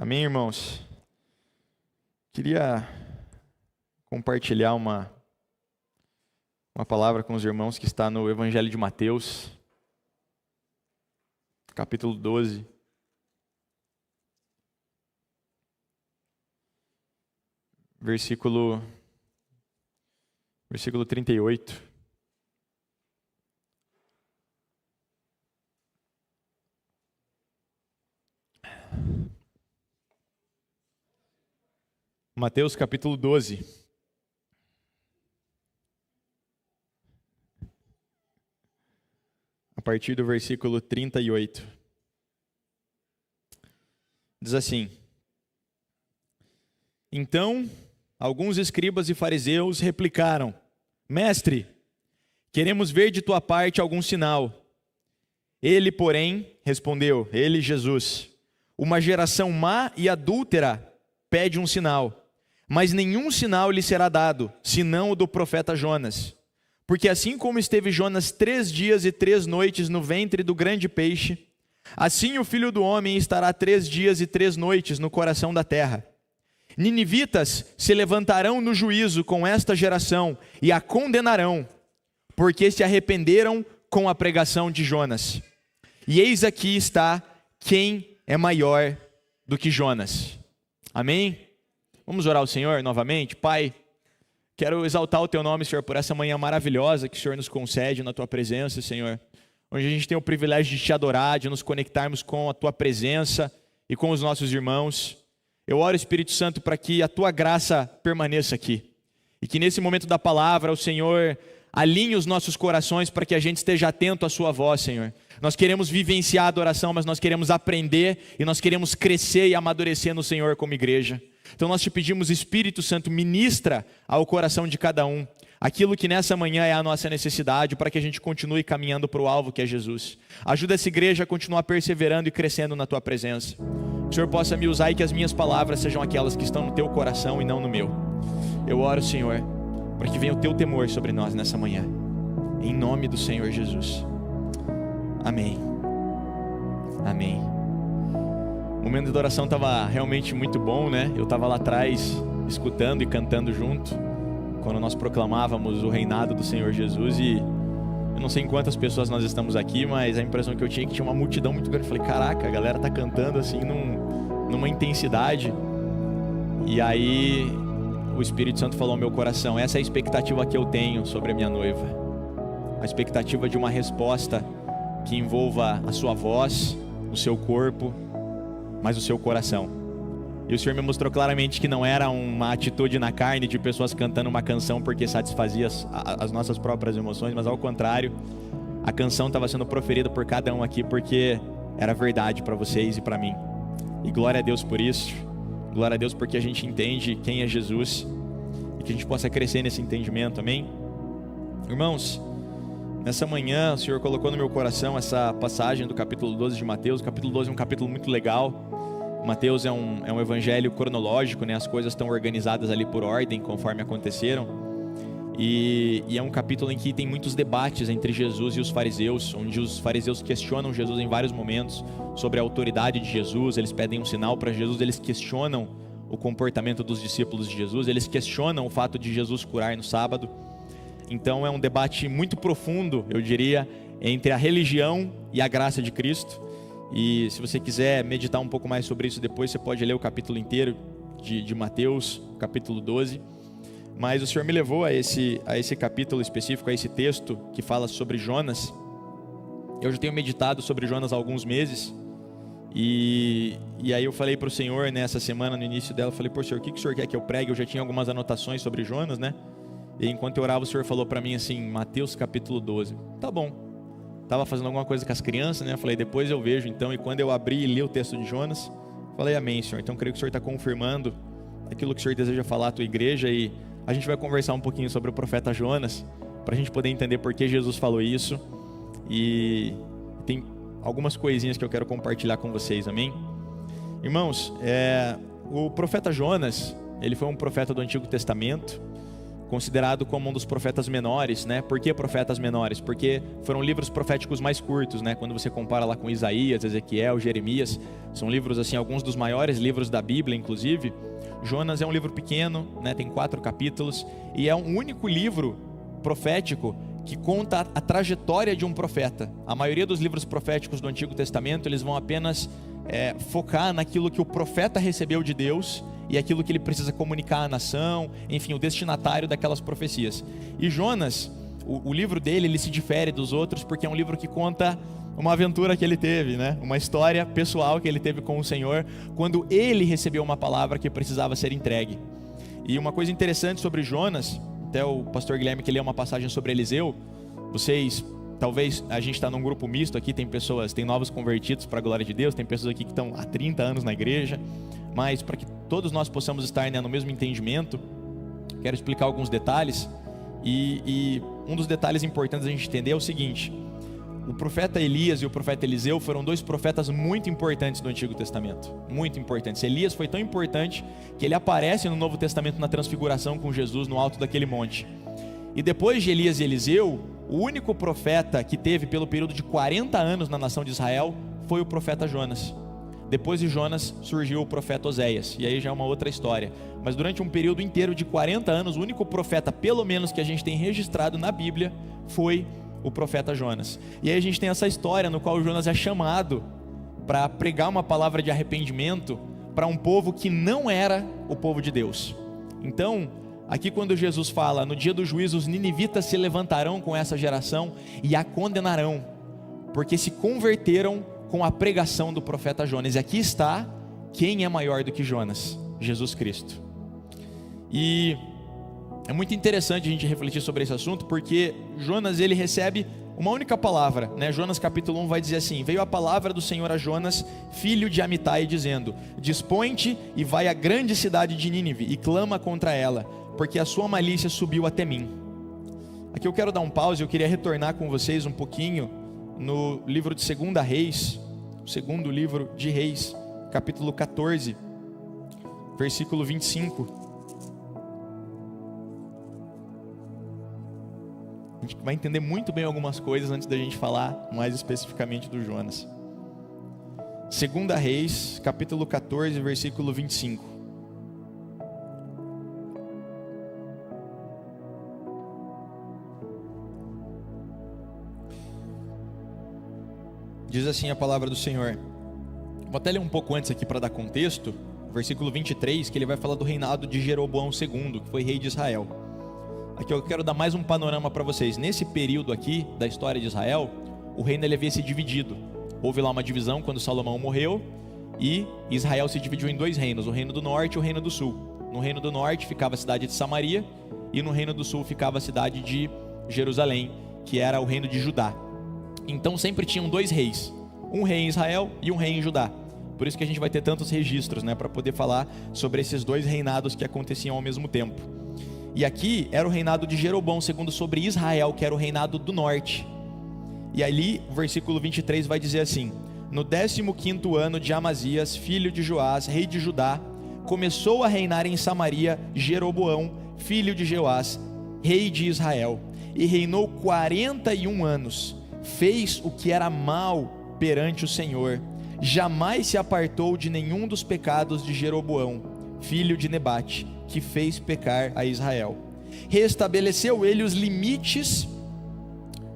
Amém, irmãos? Queria compartilhar uma palavra com os irmãos que está no Evangelho de Mateus, capítulo 12. Versículo 38. Mateus capítulo 12. A partir do versículo 38. Diz assim: Então, alguns escribas e fariseus replicaram: Mestre, queremos ver de tua parte algum sinal. Ele, porém, respondeu, ele, Jesus: Uma geração má e adúltera pede um sinal. Mas nenhum sinal lhe será dado, senão o do profeta Jonas. Porque assim como esteve Jonas 3 dias e 3 noites no ventre do grande peixe, assim o Filho do Homem estará 3 dias e 3 noites no coração da terra. Ninivitas se levantarão no juízo com esta geração e a condenarão, porque se arrependeram com a pregação de Jonas. E eis aqui está quem é maior do que Jonas. Amém? Vamos orar ao Senhor novamente? Pai, quero exaltar o Teu nome, Senhor, por essa manhã maravilhosa que o Senhor nos concede na Tua presença, Senhor. Onde a gente tem o privilégio de Te adorar, de nos conectarmos com a Tua presença e com os nossos irmãos. Eu oro, Espírito Santo, para que a Tua graça permaneça aqui. E que nesse momento da palavra o Senhor alinhe os nossos corações para que a gente esteja atento à Sua voz, Senhor. Nós queremos vivenciar a adoração, mas nós queremos aprender e nós queremos crescer e amadurecer no Senhor como igreja. Então nós te pedimos, Espírito Santo, ministra ao coração de cada um aquilo que nessa manhã é a nossa necessidade para que a gente continue caminhando para o alvo que é Jesus. Ajuda essa igreja a continuar perseverando e crescendo na Tua presença. Que o Senhor possa me usar e que as minhas palavras sejam aquelas que estão no Teu coração e não no meu. Eu oro, Senhor, para que venha o Teu temor sobre nós nessa manhã. Em nome do Senhor Jesus. Amém. Amém. O momento de adoração estava realmente muito bom, né? Eu estava lá atrás, escutando e cantando junto, quando nós proclamávamos o reinado do Senhor Jesus. E eu não sei em quantas pessoas nós estamos aqui, mas a impressão que eu tinha é que tinha uma multidão muito grande. Eu falei, caraca, a galera tá cantando assim numa intensidade. E aí o Espírito Santo falou ao meu coração: essa é a expectativa que eu tenho sobre a minha noiva. A expectativa de uma resposta que envolva a sua voz, o seu corpo, mas o seu coração. E o Senhor me mostrou claramente que não era uma atitude na carne de pessoas cantando uma canção porque satisfazia as nossas próprias emoções, mas ao contrário, a canção estava sendo proferida por cada um aqui porque era verdade para vocês e para mim. E glória a Deus por isso. Glória a Deus porque a gente entende quem é Jesus e que a gente possa crescer nesse entendimento, amém? Irmãos, nessa manhã o Senhor colocou no meu coração essa passagem do capítulo 12 de Mateus. O capítulo 12 é um capítulo muito legal. Mateus é um evangelho cronológico, né? As coisas estão organizadas ali por ordem, conforme aconteceram. E é um capítulo em que tem muitos debates entre Jesus e os fariseus, onde os fariseus questionam Jesus em vários momentos sobre a autoridade de Jesus. Eles pedem um sinal para Jesus, eles questionam o comportamento dos discípulos de Jesus, eles questionam o fato de Jesus curar no sábado. Então é um debate muito profundo, eu diria, entre a religião e a graça de Cristo. E se você quiser meditar um pouco mais sobre isso depois, você pode ler o capítulo inteiro de Mateus, capítulo 12. Mas o Senhor me levou a esse capítulo específico, a esse texto que fala sobre Jonas. Eu já tenho meditado sobre Jonas há alguns meses. E aí eu falei para o Senhor nessa semana, no início dela, eu falei, pô, Senhor, o que o Senhor quer que eu pregue? Eu já tinha algumas anotações sobre Jonas, né? E enquanto eu orava, o Senhor falou para mim assim, Mateus capítulo 12. Tá bom. Estava fazendo alguma coisa com as crianças, né? Eu falei, depois eu vejo então. E quando eu abri e li o texto de Jonas, falei, amém, Senhor. Então creio que o Senhor está confirmando aquilo que o Senhor deseja falar à tua igreja. E a gente vai conversar um pouquinho sobre o profeta Jonas, para a gente poder entender por que Jesus falou isso. E tem algumas coisinhas que eu quero compartilhar com vocês, amém? Irmãos, o profeta Jonas, ele foi um profeta do Antigo Testamento, considerado como um dos profetas menores, né? Por que profetas menores? Porque foram livros proféticos mais curtos, né? Quando você compara lá com Isaías, Ezequiel, Jeremias, são livros assim, alguns dos maiores livros da Bíblia, inclusive. Jonas é um livro pequeno, né? Tem 4 capítulos e é um único livro profético que conta a trajetória de um profeta. A maioria dos livros proféticos do Antigo Testamento, eles vão apenas focar naquilo que o profeta recebeu de Deus e aquilo que ele precisa comunicar à nação, enfim, o destinatário daquelas profecias. E Jonas, o livro dele, ele se difere dos outros porque é um livro que conta uma aventura que ele teve, né? Uma história pessoal que ele teve com o Senhor, quando ele recebeu uma palavra que precisava ser entregue. E uma coisa interessante sobre Jonas, até o pastor Guilherme que leu uma passagem sobre Eliseu, vocês, talvez a gente está num grupo misto aqui, tem pessoas, tem novos convertidos para a glória de Deus, tem pessoas aqui que estão há 30 anos na igreja, mas para que todos nós possamos estar, né, no mesmo entendimento, quero explicar alguns detalhes, e um dos detalhes importantes a gente entender é o seguinte: o profeta Elias e o profeta Eliseu foram 2 profetas muito importantes do Antigo Testamento, muito importantes. Elias foi tão importante que ele aparece no Novo Testamento na transfiguração com Jesus no alto daquele monte. E depois de Elias e Eliseu, o único profeta que teve pelo período de 40 anos na nação de Israel foi o profeta Jonas. Depois de Jonas surgiu o profeta Oséias, e aí já é uma outra história. Mas durante um período inteiro de 40 anos, o único profeta, pelo menos que a gente tem registrado na Bíblia, foi o profeta Jonas. E aí a gente tem essa história no qual Jonas é chamado para pregar uma palavra de arrependimento para um povo que não era o povo de Deus. Então, aqui quando Jesus fala, no dia do juízo os ninivitas se levantarão com essa geração e a condenarão, porque se converteram com a pregação do profeta Jonas. E aqui está quem é maior do que Jonas: Jesus Cristo. E é muito interessante a gente refletir sobre esse assunto, porque Jonas, ele recebe uma única palavra, né? Jonas capítulo 1 vai dizer assim: veio a palavra do Senhor a Jonas, filho de Amitai, dizendo: dispõe-te e vai à grande cidade de Nínive e clama contra ela, porque a sua malícia subiu até mim. Aqui eu quero dar um pause, eu queria retornar com vocês um pouquinho no livro de 2 Reis, o segundo livro de Reis, capítulo 14, versículo 25. A gente vai entender muito bem algumas coisas antes da gente falar mais especificamente do Jonas. 2 Reis, capítulo 14, versículo 25. Diz assim a palavra do Senhor. Vou até ler um pouco antes aqui para dar contexto. Versículo 23, que ele vai falar do reinado de Jeroboão II, que foi rei de Israel. Aqui eu quero dar mais um panorama para vocês. Nesse período aqui da história de Israel, o reino ele havia se dividido. Houve lá uma divisão quando Salomão morreu, e Israel se dividiu em 2 reinos, o reino do norte e o reino do sul. No reino do norte ficava a cidade de Samaria, e no reino do sul ficava a cidade de Jerusalém, que era o reino de Judá. Então sempre tinham 2 reis, um rei em Israel e um rei em Judá. Por isso que a gente vai ter tantos registros, né, para poder falar sobre esses 2 reinados que aconteciam ao mesmo tempo. E aqui era o reinado de Jeroboão II sobre Israel, que era o reinado do norte. E ali, o versículo 23 vai dizer assim: no 15º ano de Amazias, filho de Joás, rei de Judá, começou a reinar em Samaria Jeroboão, filho de Jeoás, rei de Israel, e reinou 41 anos. Fez o que era mal perante o Senhor, jamais se apartou de nenhum dos pecados de Jeroboão, filho de Nebate, que fez pecar a Israel. Restabeleceu ele os limites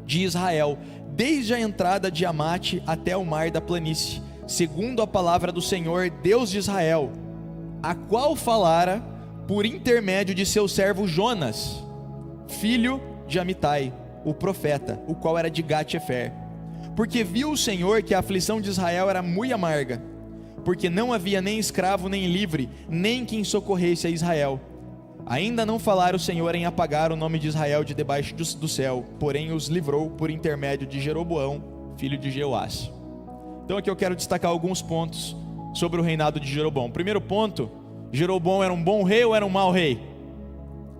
de Israel, desde a entrada de Amate até o mar da planície, segundo a palavra do Senhor, Deus de Israel, a qual falara por intermédio de seu servo Jonas, filho de Amitai, o profeta, o qual era de Gat-Hefer. Porque viu o Senhor que a aflição de Israel era muito amarga, porque não havia nem escravo nem livre, nem quem socorresse a Israel. Ainda não falara o Senhor em apagar o nome de Israel de debaixo do céu, porém os livrou por intermédio de Jeroboão, filho de Jeoás. Então aqui eu quero destacar alguns pontos sobre o reinado de Jeroboão. Primeiro ponto: Jeroboão era um bom rei ou era um mau rei?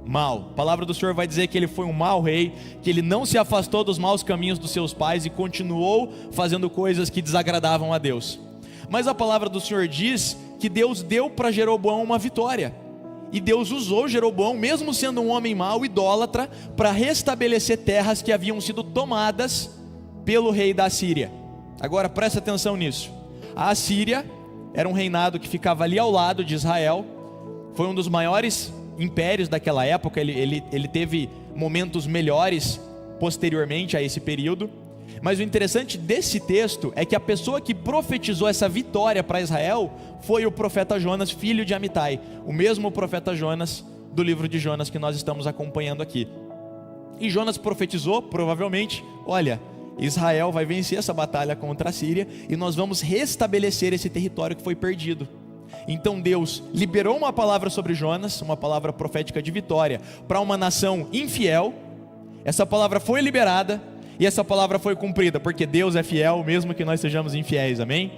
Mal. A palavra do Senhor vai dizer que ele foi um mau rei, que ele não se afastou dos maus caminhos dos seus pais e continuou fazendo coisas que desagradavam a Deus. Mas a palavra do Senhor diz que Deus deu para Jeroboão uma vitória. E Deus usou Jeroboão, mesmo sendo um homem mau, idólatra, para restabelecer terras que haviam sido tomadas pelo rei da Assíria. Agora presta atenção nisso. A Assíria era um reinado que ficava ali ao lado de Israel. Foi um dos maiores impérios daquela época. Ele teve momentos melhores posteriormente a esse período. Mas o interessante desse texto é que a pessoa que profetizou essa vitória para Israel foi o profeta Jonas, filho de Amitai, o mesmo profeta Jonas do livro de Jonas que nós estamos acompanhando aqui. E Jonas profetizou, provavelmente, olha, Israel vai vencer essa batalha contra a Síria e nós vamos restabelecer esse território que foi perdido. Então Deus liberou uma palavra sobre Jonas, uma palavra profética de vitória para uma nação infiel. Essa palavra foi liberada e essa palavra foi cumprida, porque Deus é fiel, mesmo que nós sejamos infiéis, amém?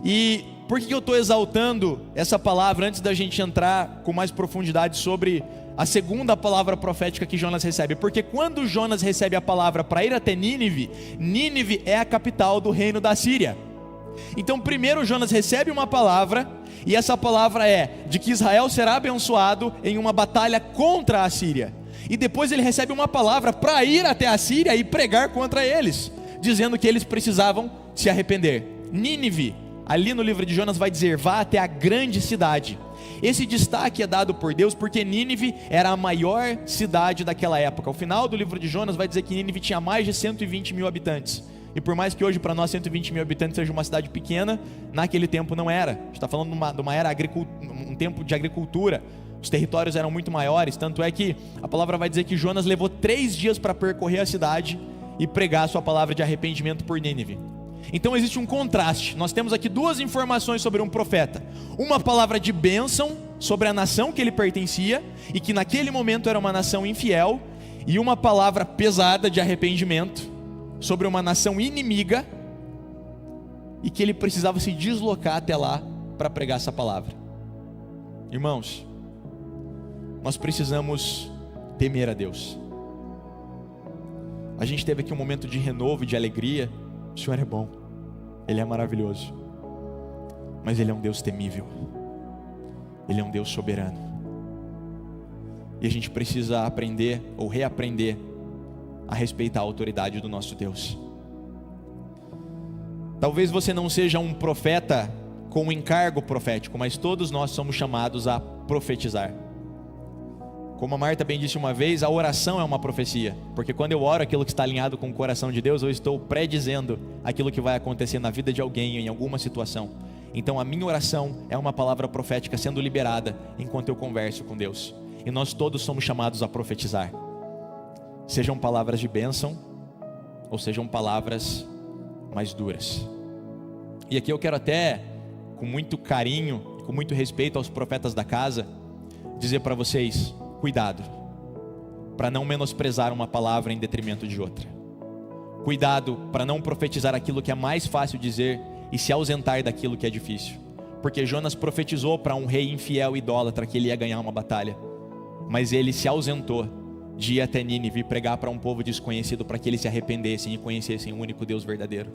E por que eu estou exaltando essa palavra antes da gente entrar com mais profundidade sobre a segunda palavra profética que Jonas recebe? Porque quando Jonas recebe a palavra para ir até Nínive, Nínive é a capital do reino da Síria. Então primeiro Jonas recebe uma palavra, e essa palavra é de que Israel será abençoado em uma batalha contra a Síria. E depois ele recebe uma palavra para ir até a Síria e pregar contra eles, dizendo que eles precisavam se arrepender. Nínive, ali no livro de Jonas vai dizer, vá até a grande cidade. Esse destaque é dado por Deus porque Nínive era a maior cidade daquela época. O final do livro de Jonas vai dizer que Nínive tinha mais de 120 mil habitantes. E por mais que hoje para nós 120 mil habitantes seja uma cidade pequena, naquele tempo não era. A gente está falando de uma era um tempo de agricultura. Os territórios eram muito maiores, tanto é que a palavra vai dizer que Jonas levou 3 dias para percorrer a cidade e pregar a sua palavra de arrependimento por Nínive. Então existe um contraste. Nós temos aqui 2 informações sobre um profeta: uma palavra de bênção sobre a nação que ele pertencia e que naquele momento era uma nação infiel, e uma palavra pesada de arrependimento sobre uma nação inimiga e que ele precisava se deslocar até lá para pregar essa palavra. Irmãos, nós precisamos temer a Deus. A gente teve aqui um momento de renovo e de alegria. O Senhor é bom, Ele é maravilhoso, mas Ele é um Deus temível, Ele é um Deus soberano. E a gente precisa aprender ou reaprender a respeitar a autoridade do nosso Deus. Talvez você não seja um profeta com um encargo profético, mas todos nós somos chamados a profetizar. Como a Marta bem disse uma vez, a oração é uma profecia, porque quando eu oro aquilo que está alinhado com o coração de Deus, eu estou predizendo aquilo que vai acontecer na vida de alguém em alguma situação. Então a minha oração é uma palavra profética sendo liberada enquanto eu converso com Deus. E nós todos somos chamados a profetizar, sejam palavras de bênção ou sejam palavras mais duras. E aqui eu quero até, com muito carinho, com muito respeito aos profetas da casa, dizer para vocês: cuidado para não menosprezar uma palavra em detrimento de outra. Cuidado para não profetizar aquilo que é mais fácil dizer e se ausentar daquilo que é difícil. Porque Jonas profetizou para um rei infiel e idólatra que ele ia ganhar uma batalha, mas ele se ausentou de ir até Nínive e pregar para um povo desconhecido para que eles se arrependessem e conhecessem o único Deus verdadeiro.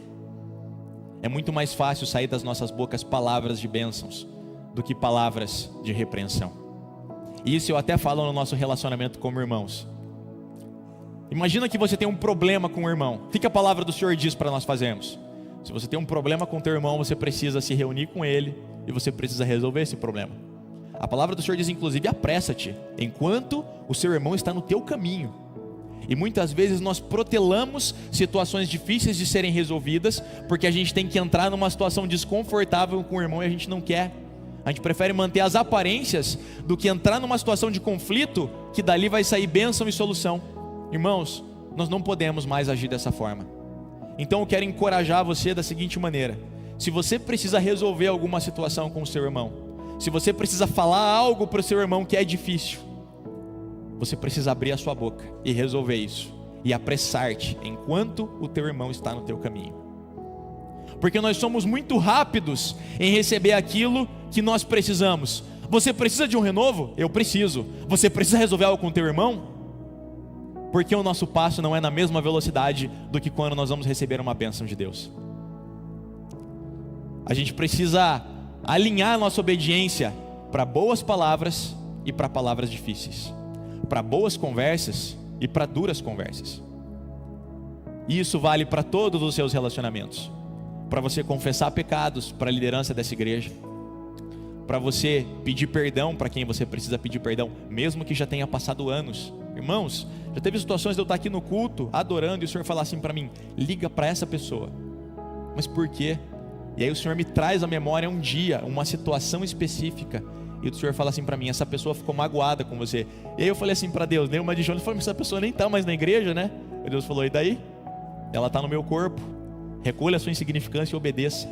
É muito mais fácil sair das nossas bocas palavras de bênçãos do que palavras de repreensão. E isso eu até falo no nosso relacionamento como irmãos. Imagina que você tem um problema com o irmão. O que a palavra do Senhor diz para nós fazermos? Se você tem um problema com teu irmão, você precisa se reunir com ele e você precisa resolver esse problema. A palavra do Senhor diz inclusive: apressa-te, enquanto o seu irmão está no teu caminho. E muitas vezes nós protelamos situações difíceis de serem resolvidas, porque a gente tem que entrar numa situação desconfortável com o irmão e a gente não quer. A gente prefere manter as aparências do que entrar numa situação de conflito, que dali vai sair bênção e solução. Irmãos, nós não podemos mais agir dessa forma. Então eu quero encorajar você da seguinte maneira: se você precisa resolver alguma situação com o seu irmão, se você precisa falar algo para o seu irmão que é difícil, você precisa abrir a sua boca e resolver isso, e apressar-te enquanto o teu irmão está no teu caminho. Porque nós somos muito rápidos em receber aquilo que nós precisamos. Você precisa de um renovo? Eu preciso. Você precisa resolver algo com o teu irmão? Porque o nosso passo não é na mesma velocidade do que quando nós vamos receber uma bênção de Deus. A gente precisa alinhar a nossa obediência para boas palavras e para palavras difíceis, para boas conversas e para duras conversas. E isso vale para todos os seus relacionamentos. Para você confessar pecados para a liderança dessa igreja, para você pedir perdão para quem você precisa pedir perdão, mesmo que já tenha passado anos. Irmãos, já teve situações de eu estar aqui no culto, adorando, e o Senhor falar assim para mim: liga para essa pessoa. Mas por quê? E aí o Senhor me traz à memória um dia, uma situação específica, e o Senhor fala assim para mim: essa pessoa ficou magoada com você. E aí eu falei assim para Deus, dei uma de Jonas, falei: mas essa pessoa nem está mais na igreja, né? E Deus falou: e daí? Ela está no meu corpo, recolha a sua insignificância e obedeça.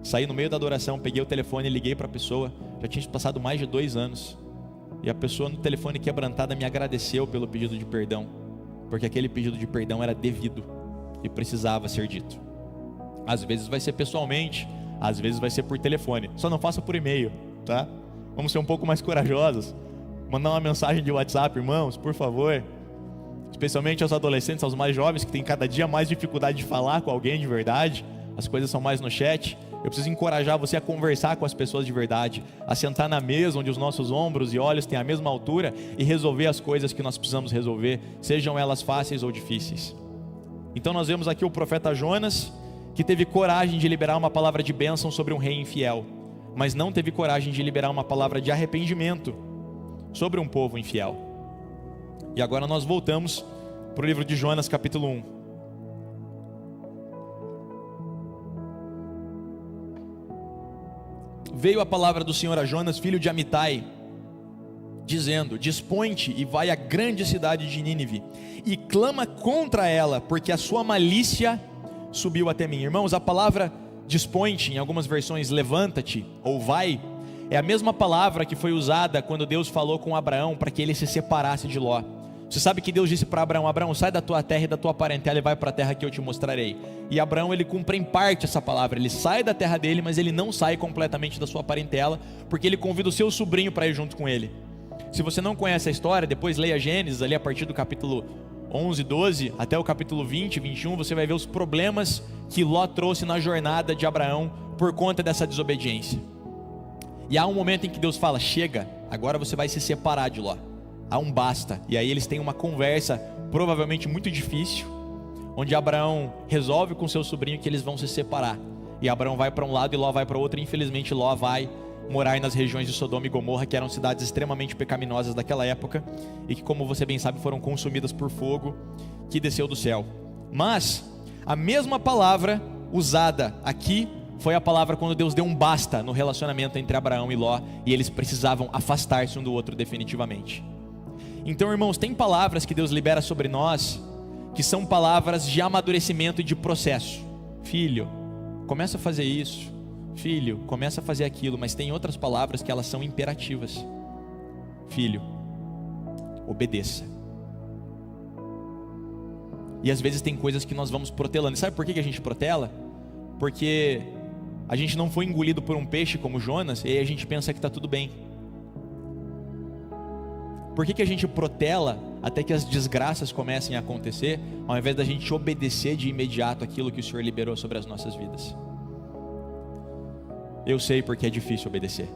Saí no meio da adoração, peguei o telefone e liguei para a pessoa. Já tinha passado mais de 2 anos, e a pessoa no telefone quebrantada me agradeceu pelo pedido de perdão, porque aquele pedido de perdão era devido e precisava ser dito. Às vezes vai ser pessoalmente, às vezes vai ser por telefone, só não faça por e-mail, tá? Vamos ser um pouco mais corajosos, mandar uma mensagem de WhatsApp, irmãos, por favor. Especialmente aos adolescentes, aos mais jovens, que têm cada dia mais dificuldade de falar com alguém de verdade, as coisas são mais no chat. Eu preciso encorajar você a conversar com as pessoas de verdade, a sentar na mesa onde os nossos ombros e olhos têm a mesma altura e resolver as coisas que nós precisamos resolver, sejam elas fáceis ou difíceis. Então nós vemos aqui o profeta Jonas, que teve coragem de liberar uma palavra de bênção sobre um rei infiel, mas não teve coragem de liberar uma palavra de arrependimento sobre um povo infiel. E agora nós voltamos para o livro de Jonas, capítulo 1. Veio a palavra do Senhor a Jonas, filho de Amitai, dizendo: dispõe-te e vai à grande cidade de Nínive, e clama contra ela, porque a sua malícia subiu até mim. Irmãos, a palavra dispõe-te, em algumas versões levanta-te ou vai, é a mesma palavra que foi usada quando Deus falou com Abraão para que ele se separasse de Ló. Você sabe que Deus disse para Abraão: Abraão, sai da tua terra e da tua parentela e vai para a terra que eu te mostrarei. E Abraão, ele cumpre em parte essa palavra, ele sai da terra dele, mas ele não sai completamente da sua parentela, porque ele convida o seu sobrinho para ir junto com ele. Se você não conhece a história, depois leia Gênesis, ali a partir do capítulo 11, 12, até o capítulo 20, 21, você vai ver os problemas que Ló trouxe na jornada de Abraão, por conta dessa desobediência. E há um momento em que Deus fala: chega, agora você vai se separar de Ló. Há um basta. E aí eles têm uma conversa, provavelmente muito difícil, onde Abraão resolve com seu sobrinho que eles vão se separar. E Abraão vai para um lado e Ló vai para o outro. E infelizmente Ló vai morar nas regiões de Sodoma e Gomorra, que eram cidades extremamente pecaminosas daquela época, e que, como você bem sabe, foram consumidas por fogo que desceu do céu. Mas a mesma palavra usada aqui foi a palavra quando Deus deu um basta no relacionamento entre Abraão e Ló, e eles precisavam afastar-se um do outro definitivamente. Então, irmãos, tem palavras que Deus libera sobre nós, que são palavras de amadurecimento e de processo. Filho, começa a fazer isso. Filho, começa a fazer aquilo. Mas tem outras palavras que elas são imperativas. Filho, obedeça. E às vezes tem coisas que nós vamos protelando. E sabe por que a gente protela? Porque a gente não foi engolido por um peixe como Jonas, e aí a gente pensa que está tudo bem. Por que a gente protela até que as desgraças comecem a acontecer, ao invés da gente obedecer de imediato aquilo que o Senhor liberou sobre as nossas vidas? Eu sei porque é difícil obedecer,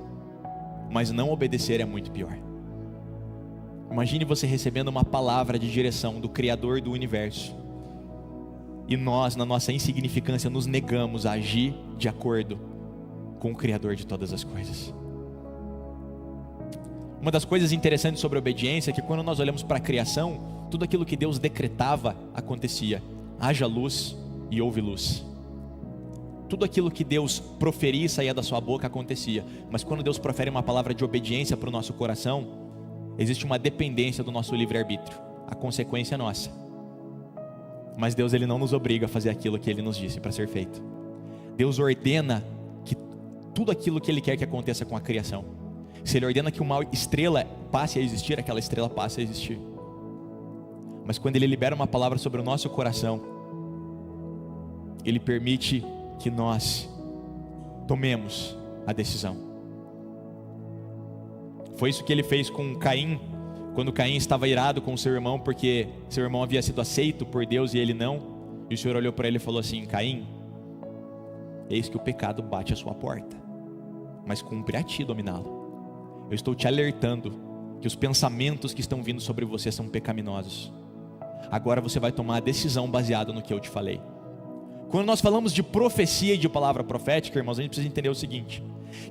mas não obedecer é muito pior. Imagine você recebendo uma palavra de direção do Criador do universo, e nós, na nossa insignificância, nos negamos a agir de acordo com o Criador de todas as coisas. Uma das coisas interessantes sobre a obediência é que quando nós olhamos para a criação, tudo aquilo que Deus decretava acontecia. Haja luz e houve luz. Tudo aquilo que Deus proferia e saía da sua boca acontecia. Mas quando Deus profere uma palavra de obediência para o nosso coração, existe uma dependência do nosso livre-arbítrio. A consequência é nossa. Mas Deus, ele não nos obriga a fazer aquilo que ele nos disse para ser feito. Deus ordena que tudo aquilo que ele quer que aconteça com a criação. Se ele ordena que uma estrela passe a existir, aquela estrela passe a existir. Mas quando ele libera uma palavra sobre o nosso coração, ele permite que nós tomemos a decisão. Foi isso que ele fez com Caim, quando Caim estava irado com seu irmão, porque seu irmão havia sido aceito por Deus e ele não. E o Senhor olhou para ele e falou assim: Caim, eis que o pecado bate à sua porta, mas cumpre a ti dominá-lo. Eu estou te alertando que os pensamentos que estão vindo sobre você são pecaminosos. Agora você vai tomar a decisão baseada no que eu te falei. Quando nós falamos de profecia e de palavra profética, irmãos, a gente precisa entender o seguinte: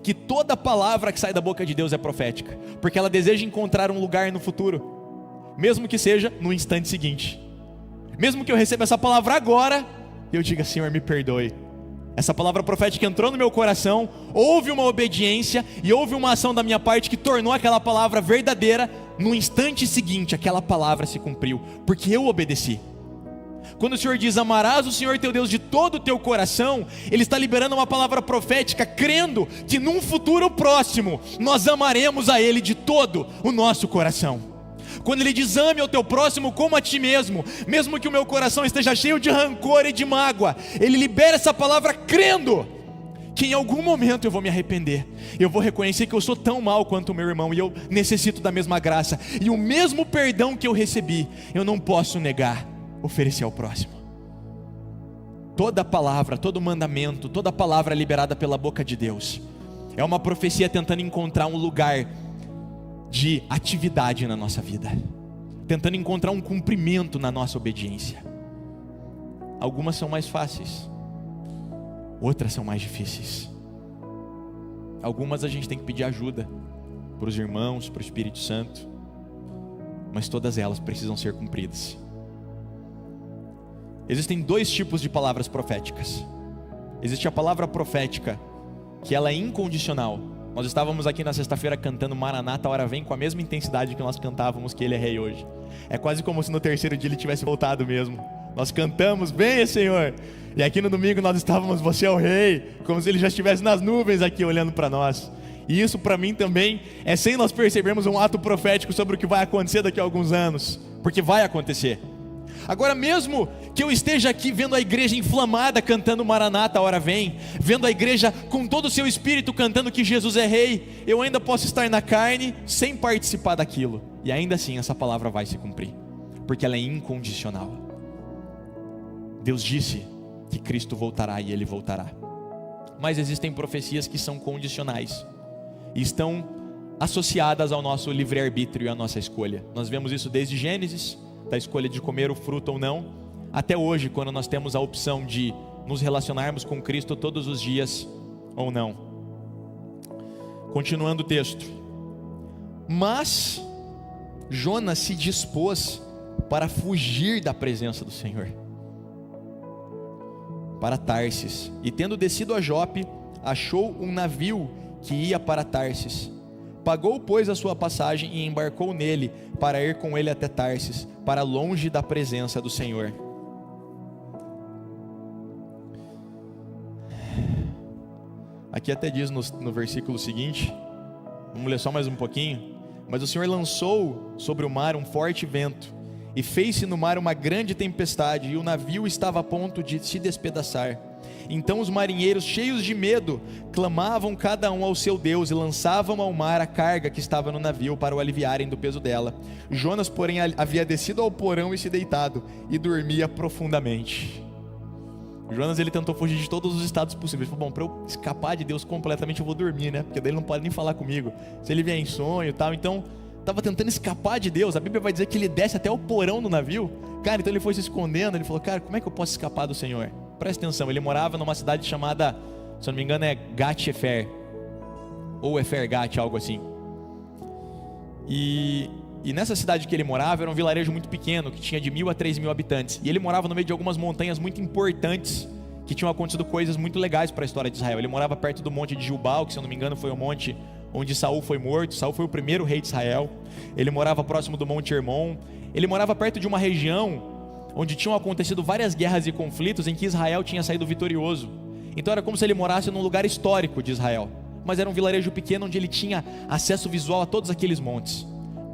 que toda palavra que sai da boca de Deus é profética, porque ela deseja encontrar um lugar no futuro, mesmo que seja no instante seguinte. Mesmo que eu receba essa palavra agora, eu diga: Senhor, me perdoe. Essa palavra profética entrou no meu coração, houve uma obediência e houve uma ação da minha parte que tornou aquela palavra verdadeira. No instante seguinte, aquela palavra se cumpriu, porque eu obedeci. Quando o Senhor diz: amarás o Senhor teu Deus de todo o teu coração, Ele está liberando uma palavra profética, crendo que num futuro próximo, nós amaremos a Ele de todo o nosso coração. Quando Ele diz: ame ao teu próximo como a ti mesmo, mesmo que o meu coração esteja cheio de rancor e de mágoa, Ele libera essa palavra crendo que em algum momento eu vou me arrepender, eu vou reconhecer que eu sou tão mal quanto o meu irmão, e eu necessito da mesma graça, e o mesmo perdão que eu recebi, eu não posso negar, oferecer ao próximo. Toda palavra, todo mandamento, toda palavra liberada pela boca de Deus é uma profecia tentando encontrar um lugar de atividade na nossa vida, tentando encontrar um cumprimento na nossa obediência. Algumas são mais fáceis, outras são mais difíceis. Algumas a gente tem que pedir ajuda para os irmãos, para o Espírito Santo, mas todas elas precisam ser cumpridas. Existem dois tipos de palavras proféticas. Existe a palavra profética, que ela é incondicional. Nós estávamos aqui na sexta-feira cantando Maranata, a hora vem, com a mesma intensidade que nós cantávamos que Ele é Rei hoje. É quase como se no terceiro dia Ele tivesse voltado mesmo. Nós cantamos: venha, Senhor. E aqui no domingo nós estávamos: você é o Rei, como se Ele já estivesse nas nuvens aqui olhando para nós. E isso para mim também é, sem nós percebermos, um ato profético sobre o que vai acontecer daqui a alguns anos, porque vai acontecer. Agora, mesmo que eu esteja aqui vendo a igreja inflamada cantando Maranata, a hora vem, vendo a igreja com todo o seu espírito cantando que Jesus é Rei, eu ainda posso estar na carne sem participar daquilo, e ainda assim essa palavra vai se cumprir, porque ela é incondicional. Deus disse que Cristo voltará e Ele voltará. Mas existem profecias que são condicionais e estão associadas ao nosso livre-arbítrio e à nossa escolha. Nós vemos isso desde Gênesis, da escolha de comer o fruto ou não, até hoje, quando nós temos a opção de nos relacionarmos com Cristo todos os dias ou não. Continuando o texto: mas Jonas se dispôs para fugir da presença do Senhor para Tarsis, e tendo descido a Jope, achou um navio que ia para Tarsis. Pagou, pois, a sua passagem e embarcou nele para ir com ele até Tarsis, para longe da presença do Senhor. Aqui até diz no versículo seguinte, vamos ler só mais um pouquinho: mas o Senhor lançou sobre o mar um forte vento, e fez-se no mar uma grande tempestade, e o navio estava a ponto de se despedaçar. Então os marinheiros, cheios de medo, clamavam cada um ao seu Deus, e lançavam ao mar a carga que estava no navio, para o aliviarem do peso dela. Jonas, porém, havia descido ao porão e se deitado, e dormia profundamente. Jonas, ele tentou fugir de todos os estados possíveis. Ele falou: bom, para eu escapar de Deus completamente, eu vou dormir, né? Porque daí ele não pode nem falar comigo, se ele vier em sonho e tal. Então, estava tentando escapar de Deus. A Bíblia vai dizer que ele desce até o porão do navio. Cara, então ele foi se escondendo. Ele falou: cara, como é que eu posso escapar do Senhor? Presta atenção, ele morava numa cidade chamada, se eu não me engano, é Gat-Hefer, ou Efer-Gat, algo assim. E nessa cidade que ele morava, era um vilarejo muito pequeno, que tinha de 1.000 a 3.000 habitantes. E ele morava no meio de algumas montanhas muito importantes, que tinham acontecido coisas muito legais para a história de Israel. Ele morava perto do monte de Gilgal, que, se eu não me engano, foi o monte onde Saul foi morto. Saul foi o primeiro rei de Israel. Ele morava próximo do monte Hermon. Ele morava perto de uma região onde tinham acontecido várias guerras e conflitos em que Israel tinha saído vitorioso. Então era como se ele morasse num lugar histórico de Israel, mas era um vilarejo pequeno onde ele tinha acesso visual a todos aqueles montes.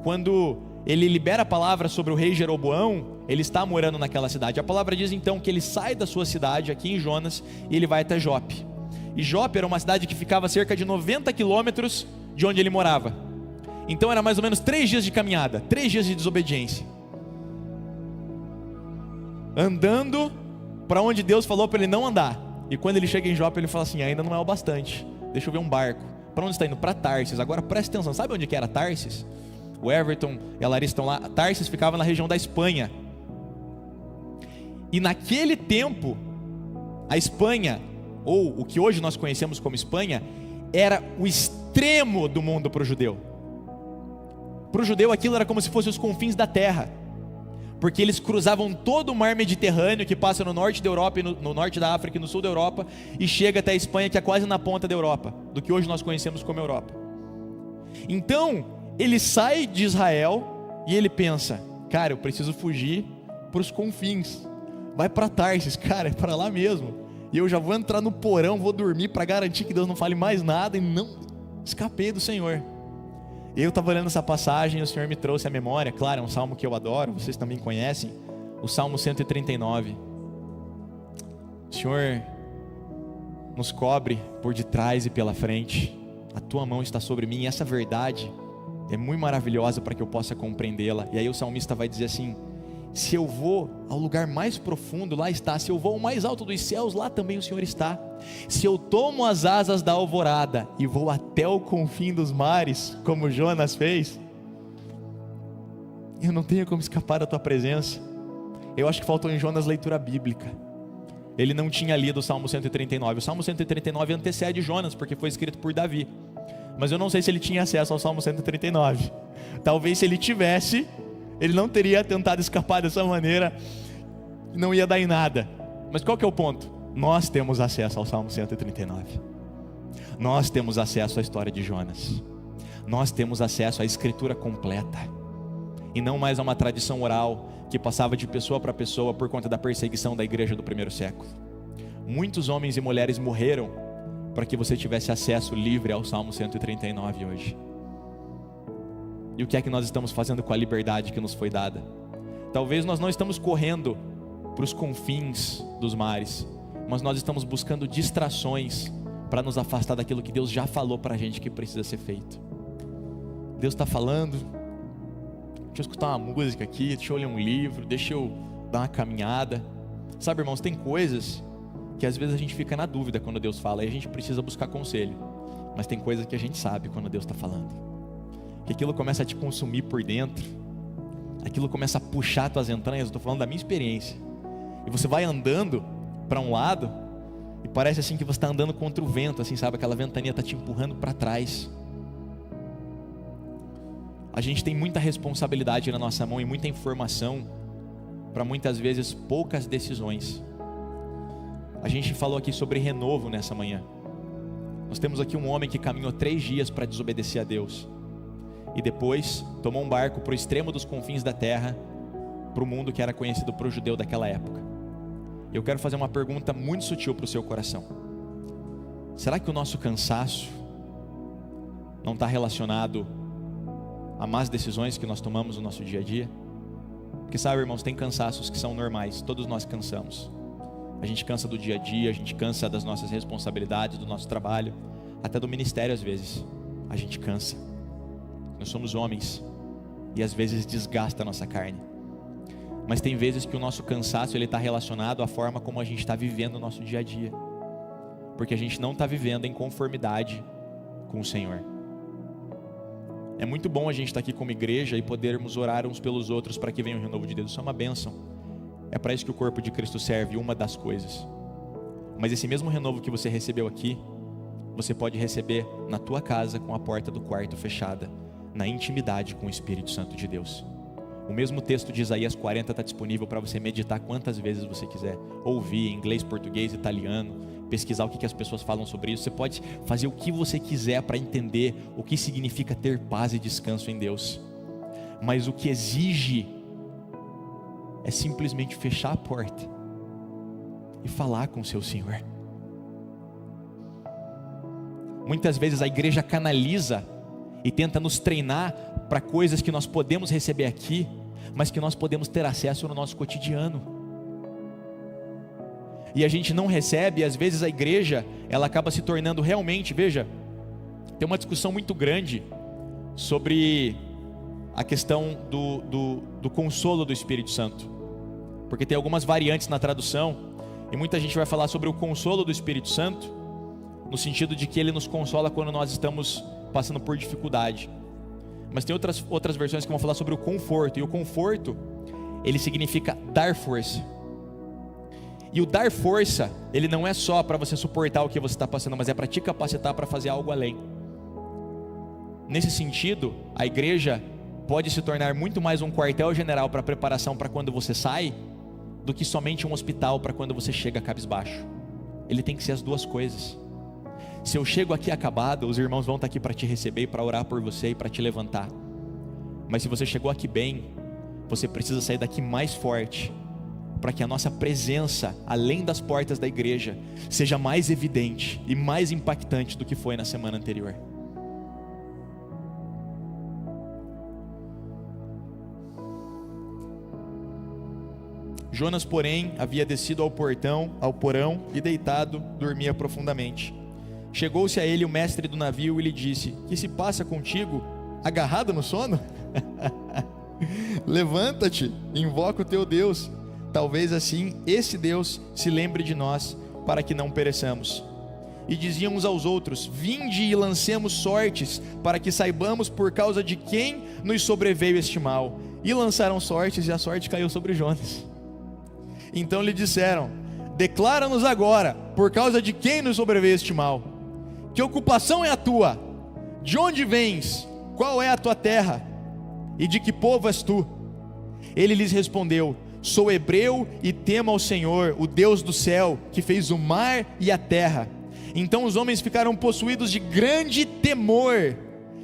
Quando ele libera a palavra sobre o rei Jeroboão, ele está morando naquela cidade. A palavra diz então que ele sai da sua cidade, aqui em Jonas, e ele vai até Jope. E Jope era uma cidade que ficava a cerca de 90 quilômetros de onde ele morava. Então era mais ou menos 3 dias de caminhada, 3 dias de desobediência, andando para onde Deus falou para ele não andar. E quando ele chega em Jope, ele fala assim: ainda não é o bastante, deixa eu ver um barco. Para onde está indo? Para Tarsis. Agora presta atenção, sabe onde que era Tarsis? o Everton e a Larissa estão lá. Tarsis ficava na região da Espanha. E naquele tempo, a Espanha, ou o que hoje nós conhecemos como Espanha, era o extremo do mundo para o judeu. Para o judeu aquilo era como se fossem os confins da terra, porque eles cruzavam todo o mar Mediterrâneo, que passa no norte da Europa, e no norte da África e no sul da Europa, e chega até a Espanha, que é quase na ponta da Europa, do que hoje nós conhecemos como Europa. Então, ele sai de Israel e ele pensa: cara, eu preciso fugir para os confins. Vai para Tarsis, cara, é para lá mesmo. E eu já vou entrar no porão, vou dormir para garantir que Deus não fale mais nada, e não escapei do Senhor. Eu estava olhando essa passagem e o Senhor me trouxe à memória, claro, é um salmo que eu adoro, vocês também conhecem, o Salmo 139. O Senhor nos cobre por detrás e pela frente, a tua mão está sobre mim, e essa verdade é muito maravilhosa para que eu possa compreendê-la. E aí o salmista vai dizer assim: se eu vou ao lugar mais profundo, lá está. Se eu vou ao mais alto dos céus, lá também o Senhor está. Se eu tomo as asas da alvorada e vou até o confim dos mares, como Jonas fez, eu não tenho como escapar da tua presença. Eu acho que faltou em Jonas leitura bíblica. Ele não tinha lido o Salmo 139. O Salmo 139 antecede Jonas, porque foi escrito por Davi. Mas eu não sei se ele tinha acesso ao Salmo 139. Talvez, se ele tivesse, ele não teria tentado escapar dessa maneira, não ia dar em nada. Mas qual que é o ponto? Nós temos acesso ao Salmo 139. Nós temos acesso à história de Jonas. Nós temos acesso à escritura completa, e não mais a uma tradição oral que passava de pessoa para pessoa por conta da perseguição da igreja do primeiro século. Muitos homens e mulheres morreram para que você tivesse acesso livre ao Salmo 139 hoje. E o que é que nós estamos fazendo com a liberdade que nos foi dada? Talvez nós não estamos correndo para os confins dos mares, mas nós estamos buscando distrações para nos afastar daquilo que Deus já falou para a gente que precisa ser feito. Deus está falando: deixa eu escutar uma música aqui, deixa eu ler um livro, deixa eu dar uma caminhada. Sabe, irmãos, tem coisas que às vezes a gente fica na dúvida quando Deus fala, e a gente precisa buscar conselho. Mas tem coisas que a gente sabe quando Deus está falando, que aquilo começa a te consumir por dentro, aquilo começa a puxar tuas entranhas. Eu estou falando da minha experiência. E você vai andando para um lado e parece assim que você está andando contra o vento, assim, sabe? Aquela ventania está te empurrando para trás. A gente tem muita responsabilidade na nossa mão e muita informação para muitas vezes poucas decisões. A gente falou aqui sobre renovo nessa manhã. Nós temos aqui um homem que caminhou 3 dias para desobedecer a Deus, e depois tomou um barco para o extremo dos confins da terra, para o mundo que era conhecido para o judeu daquela época. Eu quero fazer uma pergunta muito sutil para o seu coração. Será que o nosso cansaço não está relacionado a más decisões que nós tomamos no nosso dia a dia? Porque sabe, irmãos, tem cansaços que são normais, todos nós cansamos. A gente cansa do dia a dia, a gente cansa das nossas responsabilidades, do nosso trabalho, até do ministério às vezes. A gente cansa. Nós somos homens e às vezes desgasta a nossa carne. Mas tem vezes que o nosso cansaço está relacionado à forma como a gente está vivendo o nosso dia a dia, porque a gente não está vivendo em conformidade com o Senhor. É muito bom a gente estar aqui como igreja e podermos orar uns pelos outros para que venha o renovo de Deus. Isso é uma bênção. É para isso que o corpo de Cristo serve, uma das coisas. Mas esse mesmo renovo que você recebeu aqui, você pode receber na tua casa, com a porta do quarto fechada, na intimidade com o Espírito Santo de Deus. O mesmo texto de Isaías 40 está disponível para você meditar quantas vezes você quiser, ouvir em inglês, português, italiano, pesquisar o que as pessoas falam sobre isso. Você pode fazer o que você quiser para entender o que significa ter paz e descanso em Deus. Mas o que exige é simplesmente fechar a porta e falar com o seu Senhor. Muitas vezes a igreja canaliza e tenta nos treinar para coisas que nós podemos receber aqui, mas que nós podemos ter acesso no nosso cotidiano. E a gente não recebe, e às vezes a igreja, ela acaba se tornando realmente, veja, tem uma discussão muito grande sobre a questão do consolo do Espírito Santo, porque tem algumas variantes na tradução, e muita gente vai falar sobre o consolo do Espírito Santo, no sentido de que ele nos consola quando nós estamos passando por dificuldade. mas tem outras versões que vão falar sobre o conforto. E o conforto, ele significa dar força. E o dar força, ele não é só para você suportar o que você está passando, mas é para te capacitar para fazer algo além. Nesse sentido, a igreja pode se tornar muito mais um quartel-general para preparação para quando você sai, do que somente um hospital para quando você chega cabisbaixo. Ele tem que ser as duas coisas. Se eu chego aqui acabado, os irmãos vão estar aqui para te receber, para orar por você e para te levantar. Mas se você chegou aqui bem, você precisa sair daqui mais forte, para que a nossa presença, além das portas da igreja, seja mais evidente e mais impactante do que foi na semana anterior. Jonas, porém, havia descido ao porão e deitado, dormia profundamente. Chegou-se a ele o mestre do navio e lhe disse: que se passa contigo, agarrado no sono? Levanta-te, invoca o teu Deus, talvez assim esse Deus se lembre de nós, para que não pereçamos. E diziam uns aos outros: vinde e lancemos sortes, para que saibamos por causa de quem nos sobreveio este mal. E lançaram sortes, e a sorte caiu sobre Jonas. Então lhe disseram: declara-nos agora, por causa de quem nos sobreveio este mal. Que ocupação é a tua? De onde vens? Qual é a tua terra? E de que povo és tu? Ele lhes respondeu: sou hebreu e temo ao Senhor, o Deus do céu, que fez o mar e a terra. Então os homens ficaram possuídos de grande temor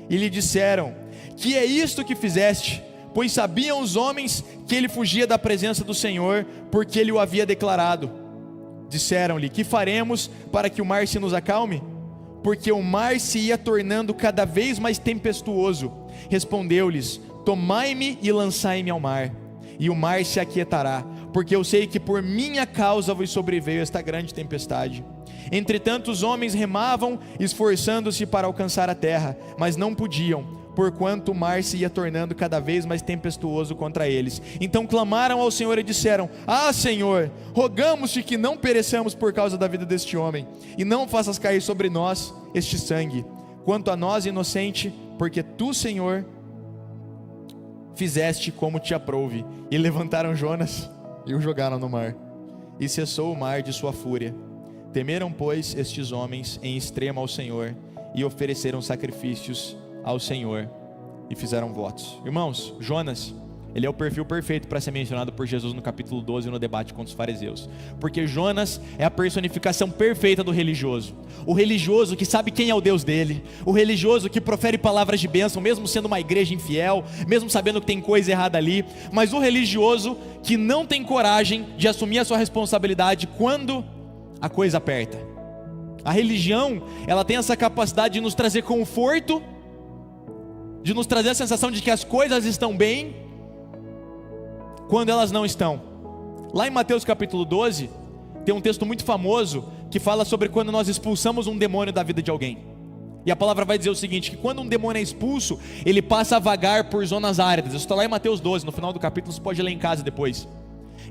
e lhe disseram: que é isto que fizeste? Pois sabiam os homens que ele fugia da presença do Senhor, porque ele o havia declarado. Disseram-lhe: que faremos para que o mar se nos acalme? Porque o mar se ia tornando cada vez mais tempestuoso. Respondeu-lhes: tomai-me e lançai-me ao mar, e o mar se aquietará, porque eu sei que por minha causa vos sobreveio esta grande tempestade. Entretanto os homens remavam, esforçando-se para alcançar a terra, mas não podiam, porquanto o mar se ia tornando cada vez mais tempestuoso contra eles. Então clamaram ao Senhor e disseram: ah, Senhor, rogamos-te que não pereçamos por causa da vida deste homem, e não faças cair sobre nós este sangue. Quanto a nós, inocente, porque tu, Senhor, fizeste como te aprouve. E levantaram Jonas e o jogaram no mar, e cessou o mar de sua fúria. Temeram, pois, estes homens em extremo ao Senhor, e ofereceram sacrifícios ao Senhor, e fizeram votos. Irmãos, Jonas, ele é o perfil perfeito para ser mencionado por Jesus no capítulo 12, no debate contra os fariseus, porque Jonas é a personificação perfeita do religioso, o religioso que sabe quem é o Deus dele, o religioso que profere palavras de bênção, mesmo sendo uma igreja infiel, mesmo sabendo que tem coisa errada ali, mas o religioso que não tem coragem de assumir a sua responsabilidade quando a coisa aperta. A religião, ela tem essa capacidade de nos trazer conforto, de nos trazer a sensação de que as coisas estão bem, quando elas não estão. Lá em Mateus capítulo 12, tem um texto muito famoso, que fala sobre quando nós expulsamos um demônio da vida de alguém. E a palavra vai dizer o seguinte, que quando um demônio é expulso, ele passa a vagar por zonas áridas. Isso está lá em Mateus 12, no final do capítulo, você pode ler em casa depois.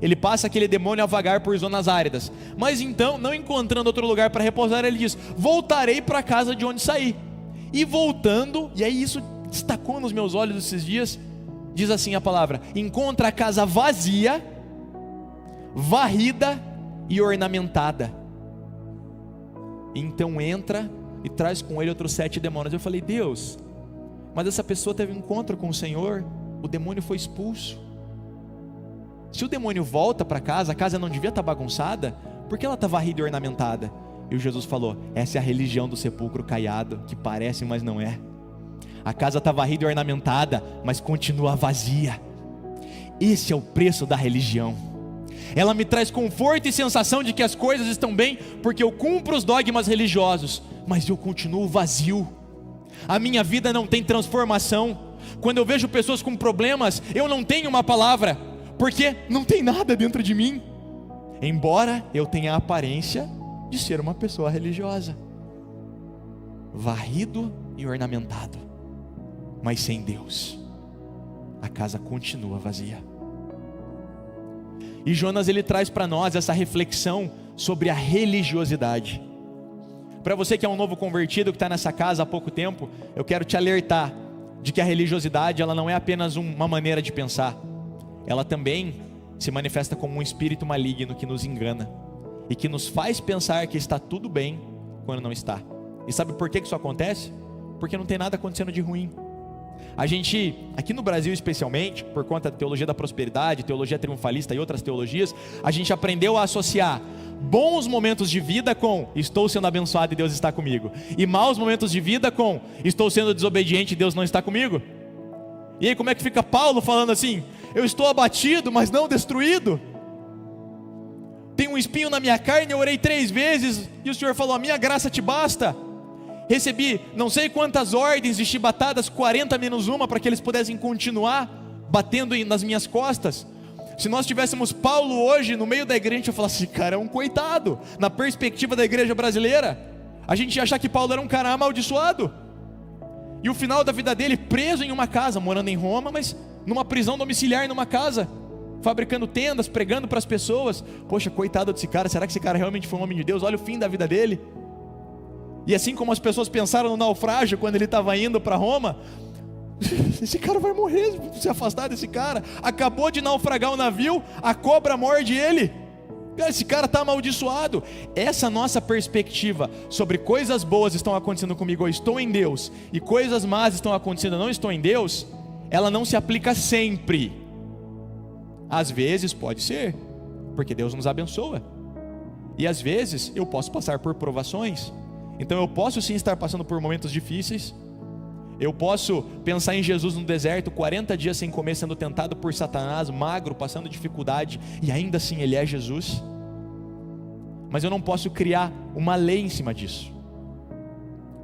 Ele passa aquele demônio a vagar por zonas áridas. Mas então, não encontrando outro lugar para repousar, ele diz: voltarei para a casa de onde saí. E voltando, e aí isso destacou nos meus olhos esses dias, diz assim a palavra: encontra a casa vazia, varrida e ornamentada. Então entra e traz com ele outros 7 demônios. Eu falei: Deus, mas essa pessoa teve um encontro com o Senhor, o demônio foi expulso. Se o demônio volta para casa, a casa não devia estar bagunçada, porque ela está varrida e ornamentada? E o Jesus falou: essa é a religião do sepulcro caiado, que parece, mas não é. A casa está varrida e ornamentada, mas continua vazia. Esse é o preço da religião. Ela me traz conforto e sensação de que as coisas estão bem, porque eu cumpro os dogmas religiosos, mas eu continuo vazio. A minha vida não tem transformação. Quando eu vejo pessoas com problemas, eu não tenho uma palavra, porque não tem nada dentro de mim, embora eu tenha a aparência de ser uma pessoa religiosa, varrido e ornamentado, mas sem Deus, a casa continua vazia. E Jonas, ele traz para nós essa reflexão sobre a religiosidade. Para você que é um novo convertido, que está nessa casa há pouco tempo, eu quero te alertar: de que a religiosidade ela não é apenas uma maneira de pensar, ela também se manifesta como um espírito maligno que nos engana e que nos faz pensar que está tudo bem quando não está. E sabe por que isso acontece? Porque não tem nada acontecendo de ruim. A gente, aqui no Brasil especialmente, por conta da teologia da prosperidade, teologia triunfalista e outras teologias, a gente aprendeu a associar bons momentos de vida com estou sendo abençoado e Deus está comigo, e maus momentos de vida com estou sendo desobediente e Deus não está comigo. E aí como é que fica Paulo falando assim? Eu estou abatido, mas não destruído. Tem um espinho na minha carne, eu orei 3 vezes e o Senhor falou, a minha graça te basta. Recebi não sei quantas ordens de chibatadas, 40 menos uma, para que eles pudessem continuar batendo nas minhas costas. Se nós tivéssemos Paulo hoje no meio da igreja, a gente ia falar assim, cara, é um coitado. Na perspectiva da igreja brasileira, a gente ia achar que Paulo era um cara amaldiçoado. E o final da vida dele, preso em uma casa, morando em Roma, mas numa prisão domiciliar, numa casa, fabricando tendas, pregando para as pessoas. Poxa, coitado desse cara, será que esse cara realmente foi um homem de Deus? Olha o fim da vida dele. E assim como as pessoas pensaram no naufrágio quando ele estava indo para Roma, esse cara vai morrer, se afastar desse cara. Acabou de naufragar o navio, a cobra morde ele. Esse cara está amaldiçoado. Essa nossa perspectiva sobre coisas boas estão acontecendo comigo, eu estou em Deus, e coisas más estão acontecendo, eu não estou em Deus, ela não se aplica sempre. Às vezes pode ser, porque Deus nos abençoa, e às vezes eu posso passar por provações. Então eu posso sim estar passando por momentos difíceis. Eu posso pensar em Jesus no deserto, 40 dias sem comer, sendo tentado por Satanás, magro, passando dificuldade, e ainda assim Ele é Jesus. Mas eu não posso criar uma lei em cima disso,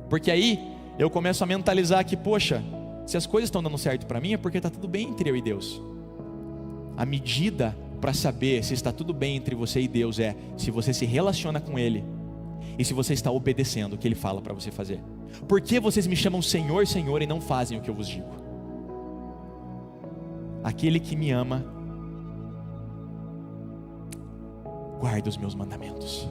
porque aí eu começo a mentalizar que, poxa, se as coisas estão dando certo para mim, é porque está tudo bem entre eu e Deus. A medida para saber se está tudo bem entre você e Deus é se você se relaciona com Ele e se você está obedecendo o que Ele fala para você fazer. Por que vocês me chamam Senhor, Senhor e não fazem o que eu vos digo? Aquele que me ama guarda os meus mandamentos.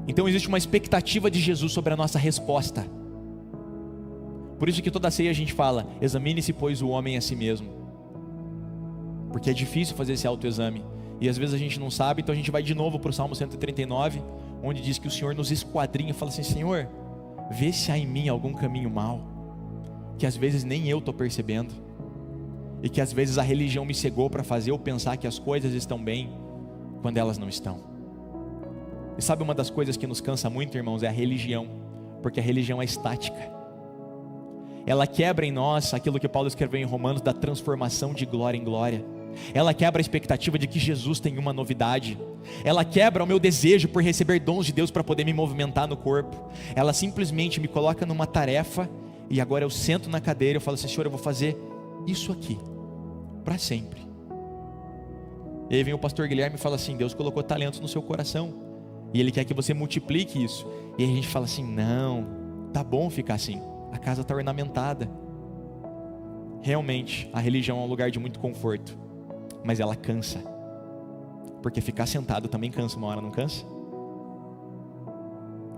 Então existe uma expectativa de Jesus sobre a nossa resposta. Por isso que toda ceia a gente fala, examine-se pois o homem a si mesmo, porque é difícil fazer esse autoexame, e às vezes a gente não sabe. Então a gente vai de novo para o Salmo 139, onde diz que o Senhor nos esquadrinha e fala assim, Senhor, vê se há em mim algum caminho mau, que às vezes nem eu estou percebendo, e que às vezes a religião me cegou para fazer eu pensar que as coisas estão bem, quando elas não estão. E sabe uma das coisas que nos cansa muito, irmãos, é a religião, porque a religião é estática. Ela quebra em nós aquilo que Paulo escreveu em Romanos, da transformação de glória em glória. Ela quebra a expectativa de que Jesus tem uma novidade. Ela quebra o meu desejo por receber dons de Deus para poder me movimentar no corpo. Ela simplesmente me coloca numa tarefa, e agora eu sento na cadeira e eu falo assim, Senhor, eu vou fazer isso aqui para sempre. E aí vem o pastor Guilherme e fala assim, Deus colocou talentos no seu coração e Ele quer que você multiplique isso. E aí a gente fala assim, não, tá bom ficar assim, a casa está ornamentada. Realmente a religião é um lugar de muito conforto, mas ela cansa, porque ficar sentado também cansa uma hora, não cansa?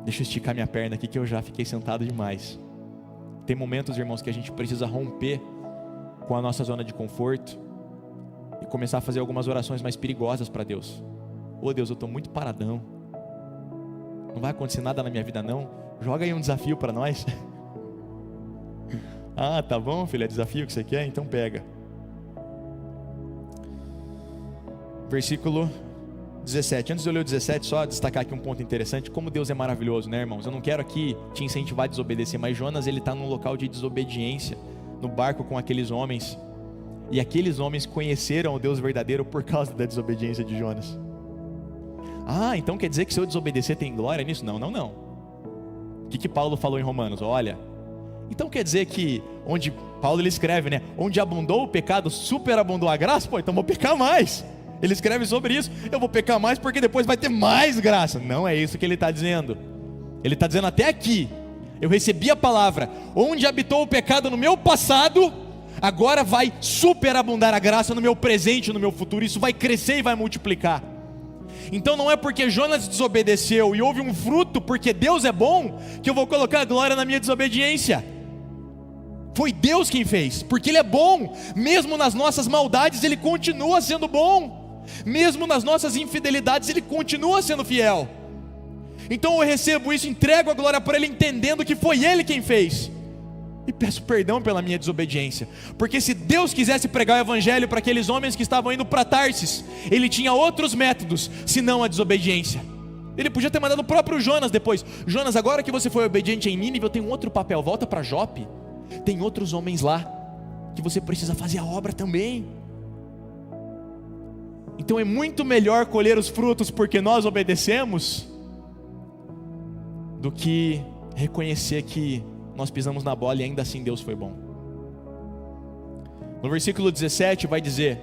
Deixa eu esticar minha perna aqui que eu já fiquei sentado demais. Tem momentos, irmãos, que a gente precisa romper com a nossa zona de conforto e começar a fazer algumas orações mais perigosas para Deus. Ô Deus, eu estou muito paradão, não vai acontecer nada na minha vida não, joga aí um desafio para nós. Ah, tá bom filho, é desafio que você quer? Então pega. Versículo 17, antes de eu ler o 17, só destacar aqui um ponto interessante, como Deus é maravilhoso, né, irmãos? Eu não quero aqui te incentivar a desobedecer, mas Jonas, ele está num local de desobediência, no barco com aqueles homens, e aqueles homens conheceram o Deus verdadeiro por causa da desobediência de Jonas. Ah, então quer dizer que se eu desobedecer tem glória nisso? Não. O que Paulo falou em Romanos? Olha, então quer dizer que onde Paulo ele escreve, né? Onde abundou o pecado, superabundou a graça? Pô, então vou pecar mais. Ele escreve sobre isso, eu vou pecar mais porque depois vai ter mais graça. Não é isso que ele está dizendo. Ele está dizendo até aqui, eu recebi a palavra, onde habitou o pecado no meu passado, agora vai superabundar a graça no meu presente, no meu futuro. Isso vai crescer e vai multiplicar. Então não é porque Jonas desobedeceu e houve um fruto porque Deus é bom, que eu vou colocar a glória na minha desobediência. Foi Deus quem fez, porque Ele é bom. Mesmo nas nossas maldades Ele continua sendo bom. Mesmo nas nossas infidelidades Ele continua sendo fiel. Então eu recebo isso, entrego a glória para Ele, entendendo que foi Ele quem fez, e peço perdão pela minha desobediência. Porque se Deus quisesse pregar o evangelho para aqueles homens que estavam indo para Tarsis, Ele tinha outros métodos, senão a desobediência. Ele podia ter mandado o próprio Jonas depois: Jonas, agora que você foi obediente em Nínive, eu tenho um outro papel, volta para Jope. Tem outros homens lá que você precisa fazer a obra também. Então é muito melhor colher os frutos porque nós obedecemos, do que reconhecer que nós pisamos na bola e ainda assim Deus foi bom. No versículo 17 vai dizer: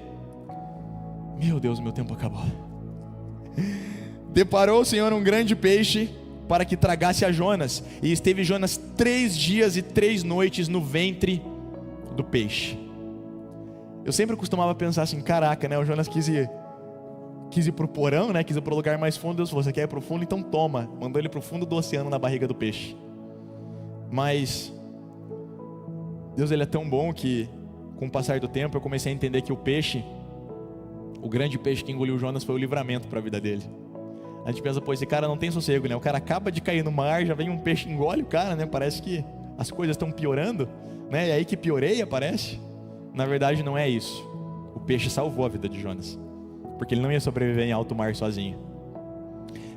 meu Deus, meu tempo acabou. Deparou o Senhor um grande peixe para que tragasse a Jonas, e esteve Jonas 3 dias e 3 noites no ventre do peixe. Eu sempre costumava pensar assim: caraca, né, o Jonas quis ir para o porão, né, quis ir para o lugar mais fundo. Deus falou: você quer ir para o fundo? Então toma. Mandou ele para o fundo do oceano, na barriga do peixe. Mas Deus, Ele é tão bom que, com o passar do tempo, eu comecei a entender que o peixe, o grande peixe que engoliu Jonas, foi o livramento para a vida dele. A gente pensa: pô, esse cara não tem sossego, né? O cara acaba de cair no mar, já vem um peixe e engole o cara, né? Parece que as coisas estão piorando, né? E aí que pioreia, parece. Na verdade não é isso. O peixe salvou a vida de Jonas, porque ele não ia sobreviver em alto mar sozinho.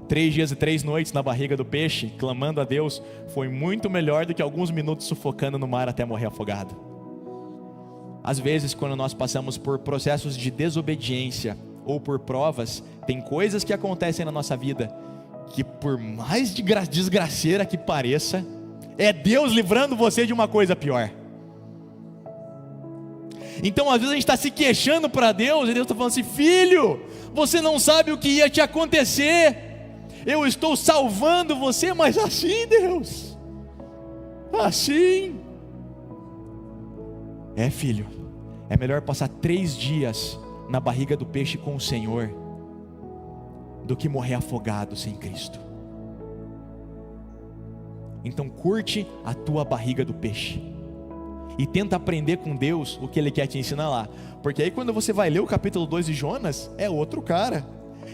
3 dias e 3 noites na barriga do peixe, clamando a Deus, foi muito melhor do que alguns minutos sufocando no mar até morrer afogado. Às vezes, quando nós passamos por processos de desobediência ou por provas, tem coisas que acontecem na nossa vida que, por mais desgraceira que pareça, é Deus livrando você de uma coisa pior. Então às vezes a gente está se queixando para Deus, e Deus está falando assim: filho, você não sabe o que ia te acontecer. Eu estou salvando você, mas assim, Deus, assim. Filho, é melhor passar 3 dias na barriga do peixe com o Senhor do que morrer afogado sem Cristo. Então curte a tua barriga do peixe e tenta aprender com Deus o que Ele quer te ensinar lá. Porque aí quando você vai ler o capítulo 2 de Jonas, é outro cara.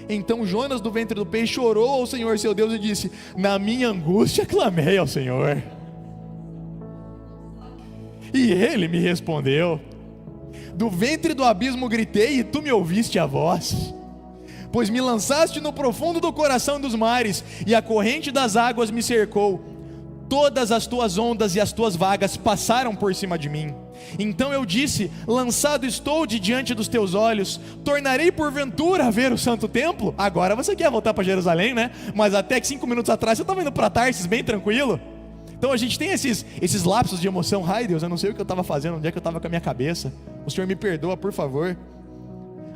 Então Jonas, do ventre do peixe, orou ao Senhor seu Deus e disse: na minha angústia clamei ao Senhor, e Ele me respondeu. Do ventre do abismo gritei, e tu me ouviste a voz. Pois me lançaste no profundo do coração dos mares, e a corrente das águas me cercou. Todas as tuas ondas e as tuas vagas passaram por cima de mim. Então eu disse: lançado estou de diante dos teus olhos. Tornarei porventura a ver o santo templo? Agora você quer voltar para Jerusalém, né? Mas até que 5 minutos atrás você estava indo para Tarsis bem tranquilo. Então a gente tem esses lapsos de emoção. Ai Deus, eu não sei o que eu estava fazendo, onde é que eu estava com a minha cabeça. O Senhor me perdoa, por favor.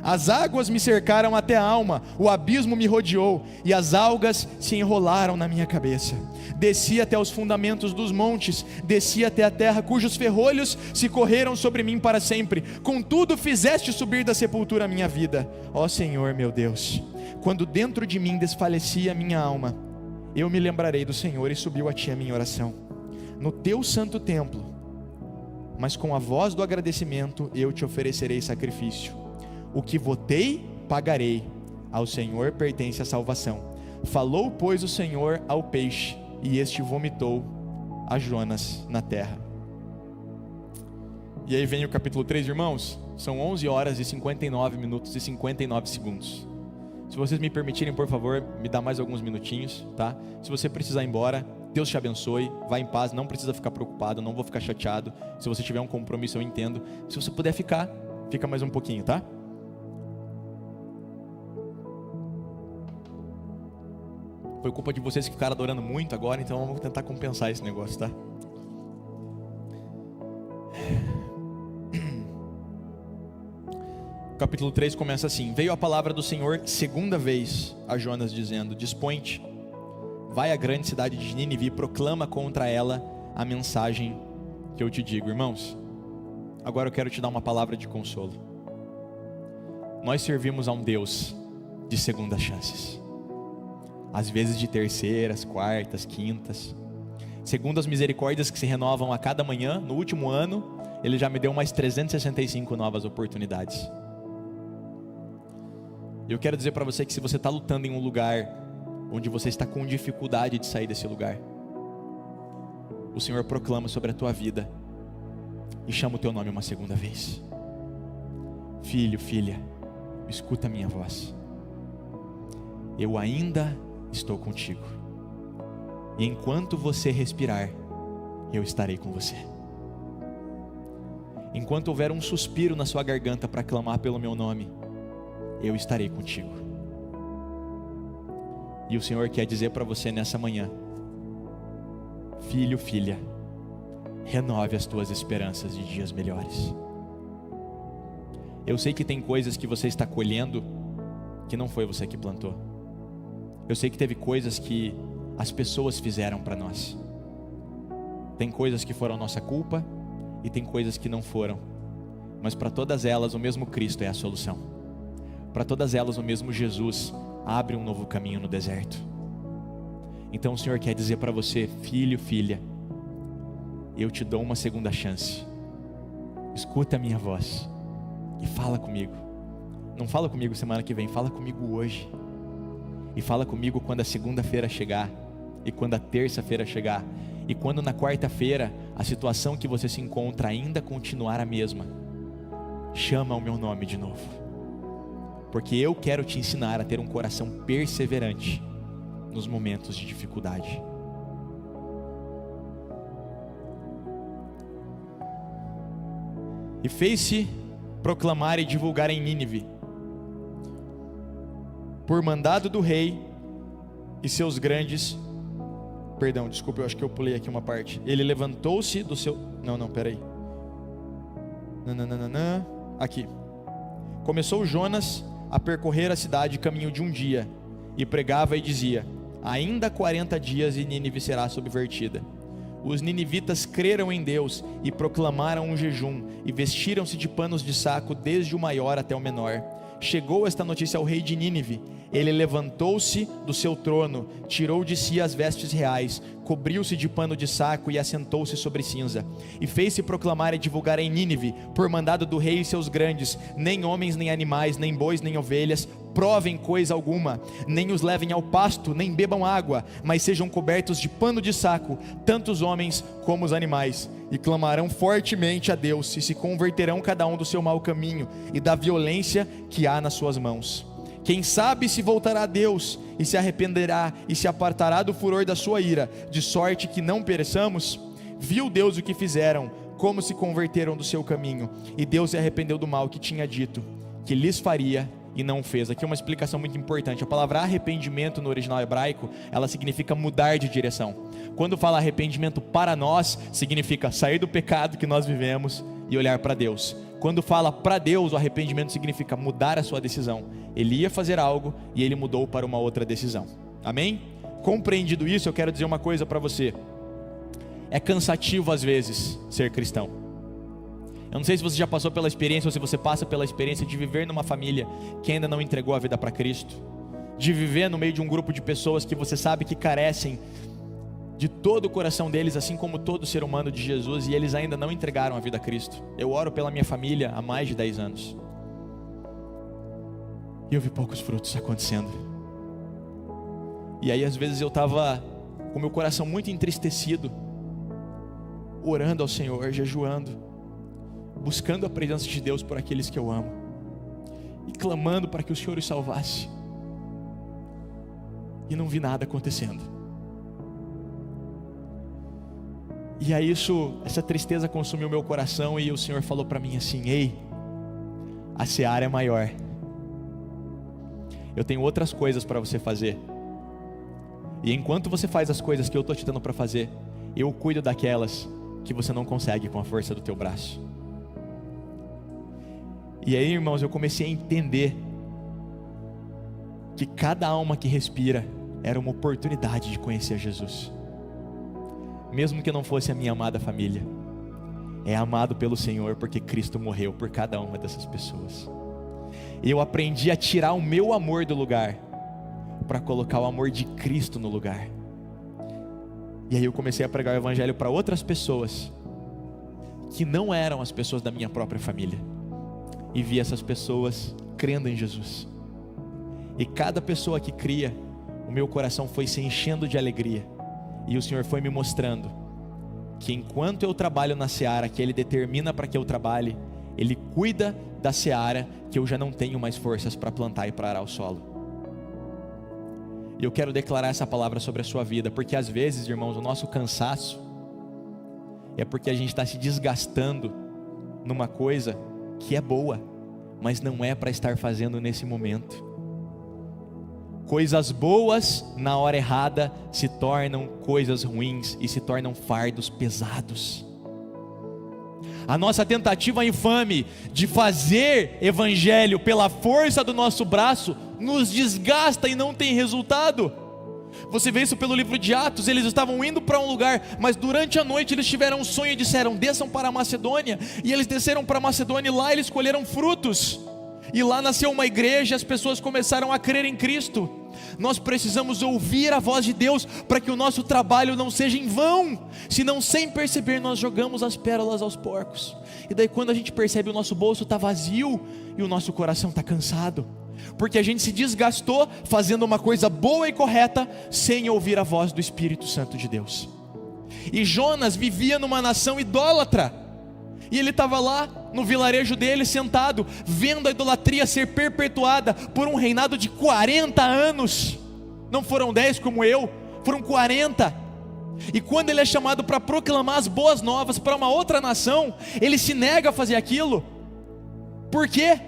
As águas me cercaram até a alma, o abismo me rodeou, e as algas se enrolaram na minha cabeça. Desci até os fundamentos dos montes, desci até a terra, cujos ferrolhos se correram sobre mim para sempre. Contudo fizeste subir da sepultura a minha vida. Ó Senhor meu Deus, quando dentro de mim desfalecia a minha alma, eu me lembrarei do Senhor, e subiu a ti a minha oração no teu santo templo. Mas com a voz do agradecimento eu te oferecerei sacrifício. O que votei, pagarei. Ao Senhor pertence a salvação. Falou, pois, o Senhor ao peixe, e este vomitou a Jonas na terra. E aí vem o capítulo 3, irmãos. São 11 horas e 59 minutos e 59 segundos. Se vocês me permitirem, por favor, me dá mais alguns minutinhos, tá? Se você precisar ir embora, Deus te abençoe, vá em paz, não precisa ficar preocupado, não vou ficar chateado. Se você tiver um compromisso, eu entendo. Se você puder ficar, fica mais um pouquinho, tá? Foi culpa de vocês que ficaram adorando muito agora, então vamos tentar compensar esse negócio, tá? O capítulo 3 começa assim: veio a palavra do Senhor segunda vez a Jonas, dizendo: dispõe-te, vai à grande cidade de Nínive e proclama contra ela a mensagem que eu te digo. Irmãos, agora eu quero te dar uma palavra de consolo. Nós servimos a um Deus de segundas chances. Às vezes de terceiras, quartas, quintas. Segundo as misericórdias que se renovam a cada manhã, no último ano, Ele já me deu mais 365 novas oportunidades. Eu quero dizer para você que se você está lutando em um lugar onde você está com dificuldade de sair desse lugar, o Senhor proclama sobre a tua vida e chama o teu nome uma segunda vez. Filho, filha, escuta a minha voz. Eu ainda estou contigo. E enquanto você respirar, eu estarei com você. Enquanto houver um suspiro na sua garganta para clamar pelo meu nome, eu estarei contigo. E o Senhor quer dizer para você nessa manhã: filho, filha, renove as tuas esperanças de dias melhores. Eu sei que tem coisas que você está colhendo que não foi você que plantou. Eu sei que teve coisas que as pessoas fizeram para nós. Tem coisas que foram nossa culpa e tem coisas que não foram. Mas para todas elas o mesmo Cristo é a solução. Para todas elas o mesmo Jesus abre um novo caminho no deserto. Então o Senhor quer dizer para você: filho, filha, eu te dou uma segunda chance. Escuta a minha voz e fala comigo. Não fala comigo semana que vem, fala comigo hoje. E fala comigo quando a segunda-feira chegar, e quando a terça-feira chegar, e quando na quarta-feira a situação que você se encontra ainda continuar a mesma. Chama o meu nome de novo, porque eu quero te ensinar a ter um coração perseverante nos momentos de dificuldade. E fez-se proclamar e divulgar em Nínive, por mandado do rei e seus grandes... Perdão, desculpa, eu acho que eu pulei aqui uma parte. Ele levantou-se do seu... Não, peraí. Aqui. Começou Jonas a percorrer a cidade caminho de um dia, e pregava e dizia: ainda 40 dias e Nínive será subvertida. Os ninivitas creram em Deus e proclamaram um jejum, e vestiram-se de panos de saco desde o maior até o menor. Chegou esta notícia ao rei de Nínive. Ele levantou-se do seu trono, tirou de si as vestes reais, cobriu-se de pano de saco e assentou-se sobre cinza. E fez-se proclamar e divulgar em Nínive, por mandado do rei e seus grandes: nem homens, nem animais, nem bois, nem ovelhas provem coisa alguma, nem os levem ao pasto, nem bebam água, mas sejam cobertos de pano de saco, tanto os homens como os animais. E clamarão fortemente a Deus, e se converterão cada um do seu mau caminho e da violência que há nas suas mãos. Quem sabe se voltará a Deus e se arrependerá e se apartará do furor da sua ira, de sorte que não pereçamos? Viu Deus o que fizeram, como se converteram do seu caminho, e Deus se arrependeu do mal que tinha dito que lhes faria e não fez. Aqui uma explicação muito importante. A palavra arrependimento no original hebraico, ela significa mudar de direção. Quando fala arrependimento para nós, significa sair do pecado que nós vivemos e olhar para Deus. Quando fala para Deus, o arrependimento significa mudar a sua decisão. Ele ia fazer algo e ele mudou para uma outra decisão. Amém? Compreendido isso, eu quero dizer uma coisa para você. É cansativo às vezes ser cristão. Eu não sei se você já passou pela experiência, ou se você passa pela experiência de viver numa família que ainda não entregou a vida para Cristo, de viver no meio de um grupo de pessoas que você sabe que carecem de todo o coração deles, assim como todo ser humano de Jesus, e eles ainda não entregaram a vida a Cristo. Eu oro pela minha família há mais de 10 anos, e eu vi poucos frutos acontecendo. E aí às vezes eu estava com meu coração muito entristecido, orando ao Senhor, jejuando, buscando a presença de Deus por aqueles que eu amo, e clamando para que o Senhor os salvasse, e não vi nada acontecendo. E aí essa tristeza consumiu meu coração, e o Senhor falou para mim assim: ei, a seara é maior, eu tenho outras coisas para você fazer, e enquanto você faz as coisas que eu estou te dando para fazer, eu cuido daquelas que você não consegue com a força do teu braço. E aí, irmãos, eu comecei a entender que cada alma que respira era uma oportunidade de conhecer Jesus. Mesmo que não fosse a minha amada família, é amado pelo Senhor porque Cristo morreu por cada uma dessas pessoas. Eu aprendi a tirar o meu amor do lugar, para colocar o amor de Cristo no lugar. E aí eu comecei a pregar o evangelho para outras pessoas, que não eram as pessoas da minha própria família. E vi essas pessoas crendo em Jesus. E cada pessoa que cria, o meu coração foi se enchendo de alegria. E o Senhor foi me mostrando que enquanto eu trabalho na seara que Ele determina para que eu trabalhe, Ele cuida da seara que eu já não tenho mais forças para plantar e para arar o solo. E eu quero declarar essa palavra sobre a sua vida, porque às vezes, irmãos, o nosso cansaço é porque a gente está se desgastando numa coisa que é boa, mas não é para estar fazendo nesse momento. Coisas boas na hora errada se tornam coisas ruins e se tornam fardos pesados. A nossa tentativa infame de fazer evangelho pela força do nosso braço nos desgasta e não tem resultado. Você vê isso pelo livro de Atos. Eles estavam indo para um lugar, mas durante a noite eles tiveram um sonho e disseram: desçam para a Macedônia. E eles desceram para a Macedônia e lá eles colheram frutos. E lá nasceu uma igreja, as pessoas começaram a crer em Cristo. Nós precisamos ouvir a voz de Deus para que o nosso trabalho não seja em vão. Senão, sem perceber, nós jogamos as pérolas aos porcos. E daí quando a gente percebe, o nosso bolso está vazio e o nosso coração está cansado, porque a gente se desgastou fazendo uma coisa boa e correta, sem ouvir a voz do Espírito Santo de Deus. E Jonas vivia numa nação idólatra, e ele estava lá no vilarejo dele sentado, vendo a idolatria ser perpetuada por um reinado de 40 anos. Não foram 10 como eu, foram 40. E quando ele é chamado para proclamar as boas novas para uma outra nação, ele se nega a fazer aquilo. Por quê?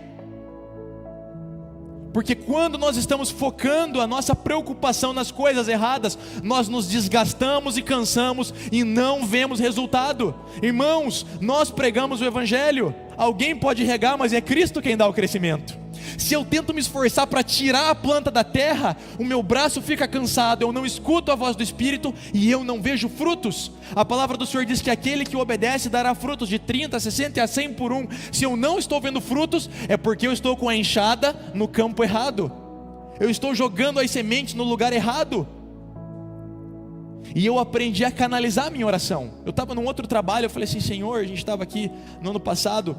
Porque quando nós estamos focando a nossa preocupação nas coisas erradas, nós nos desgastamos e cansamos e não vemos resultado. Irmãos, nós pregamos o evangelho, alguém pode regar, mas é Cristo quem dá o crescimento. Se eu tento me esforçar para tirar a planta da terra, o meu braço fica cansado, eu não escuto a voz do Espírito e eu não vejo frutos. A palavra do Senhor diz que aquele que obedece dará frutos de 30, 60 e a 100 por um. Se eu não estou vendo frutos, é porque eu estou com a enxada no campo errado, eu estou jogando as sementes no lugar errado. E eu aprendi a canalizar a minha oração. Eu estava num outro trabalho, eu falei assim: Senhor, a gente estava aqui no ano passado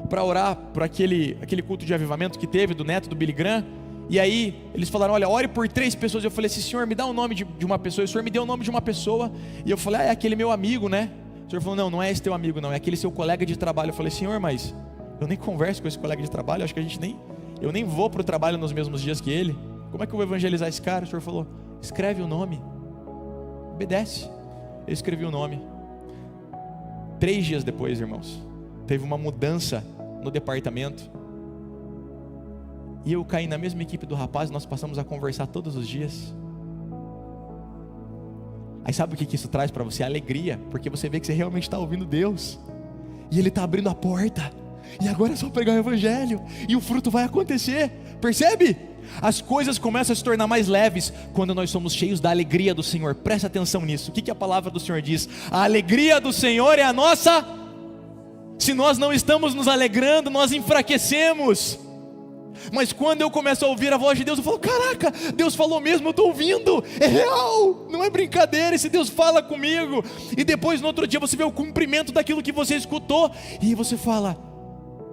para orar por aquele culto de avivamento que teve do neto do Billy Graham. E aí eles falaram: olha, ore por 3 pessoas. Eu falei assim: Senhor, me dá o nome de uma pessoa. E o Senhor me deu o nome de uma pessoa. E eu falei: é aquele meu amigo, né? O Senhor falou: não é esse teu amigo não, é aquele seu colega de trabalho. Eu falei: Senhor, mas eu nem converso com esse colega de trabalho, acho que eu nem vou para o trabalho nos mesmos dias que ele. Como é que eu vou evangelizar esse cara? O Senhor falou: escreve o nome, obedece. Eu escrevi o nome. 3 dias depois, irmãos, teve uma mudança no departamento, e eu caí na mesma equipe do rapaz. Nós passamos a conversar todos os dias. Aí sabe o que isso traz para você? Alegria, porque você vê que você realmente está ouvindo Deus, e Ele está abrindo a porta, e agora é só pregar o evangelho, e o fruto vai acontecer. Percebe? As coisas começam a se tornar mais leves quando nós somos cheios da alegria do Senhor. Presta atenção nisso. O que a palavra do Senhor diz? A alegria do Senhor é a nossa. Se nós não estamos nos alegrando, nós enfraquecemos. Mas quando eu começo a ouvir a voz de Deus, eu falo: caraca, Deus falou mesmo, eu estou ouvindo, é real, não é brincadeira, esse Deus fala comigo. E depois no outro dia você vê o cumprimento daquilo que você escutou, e você fala: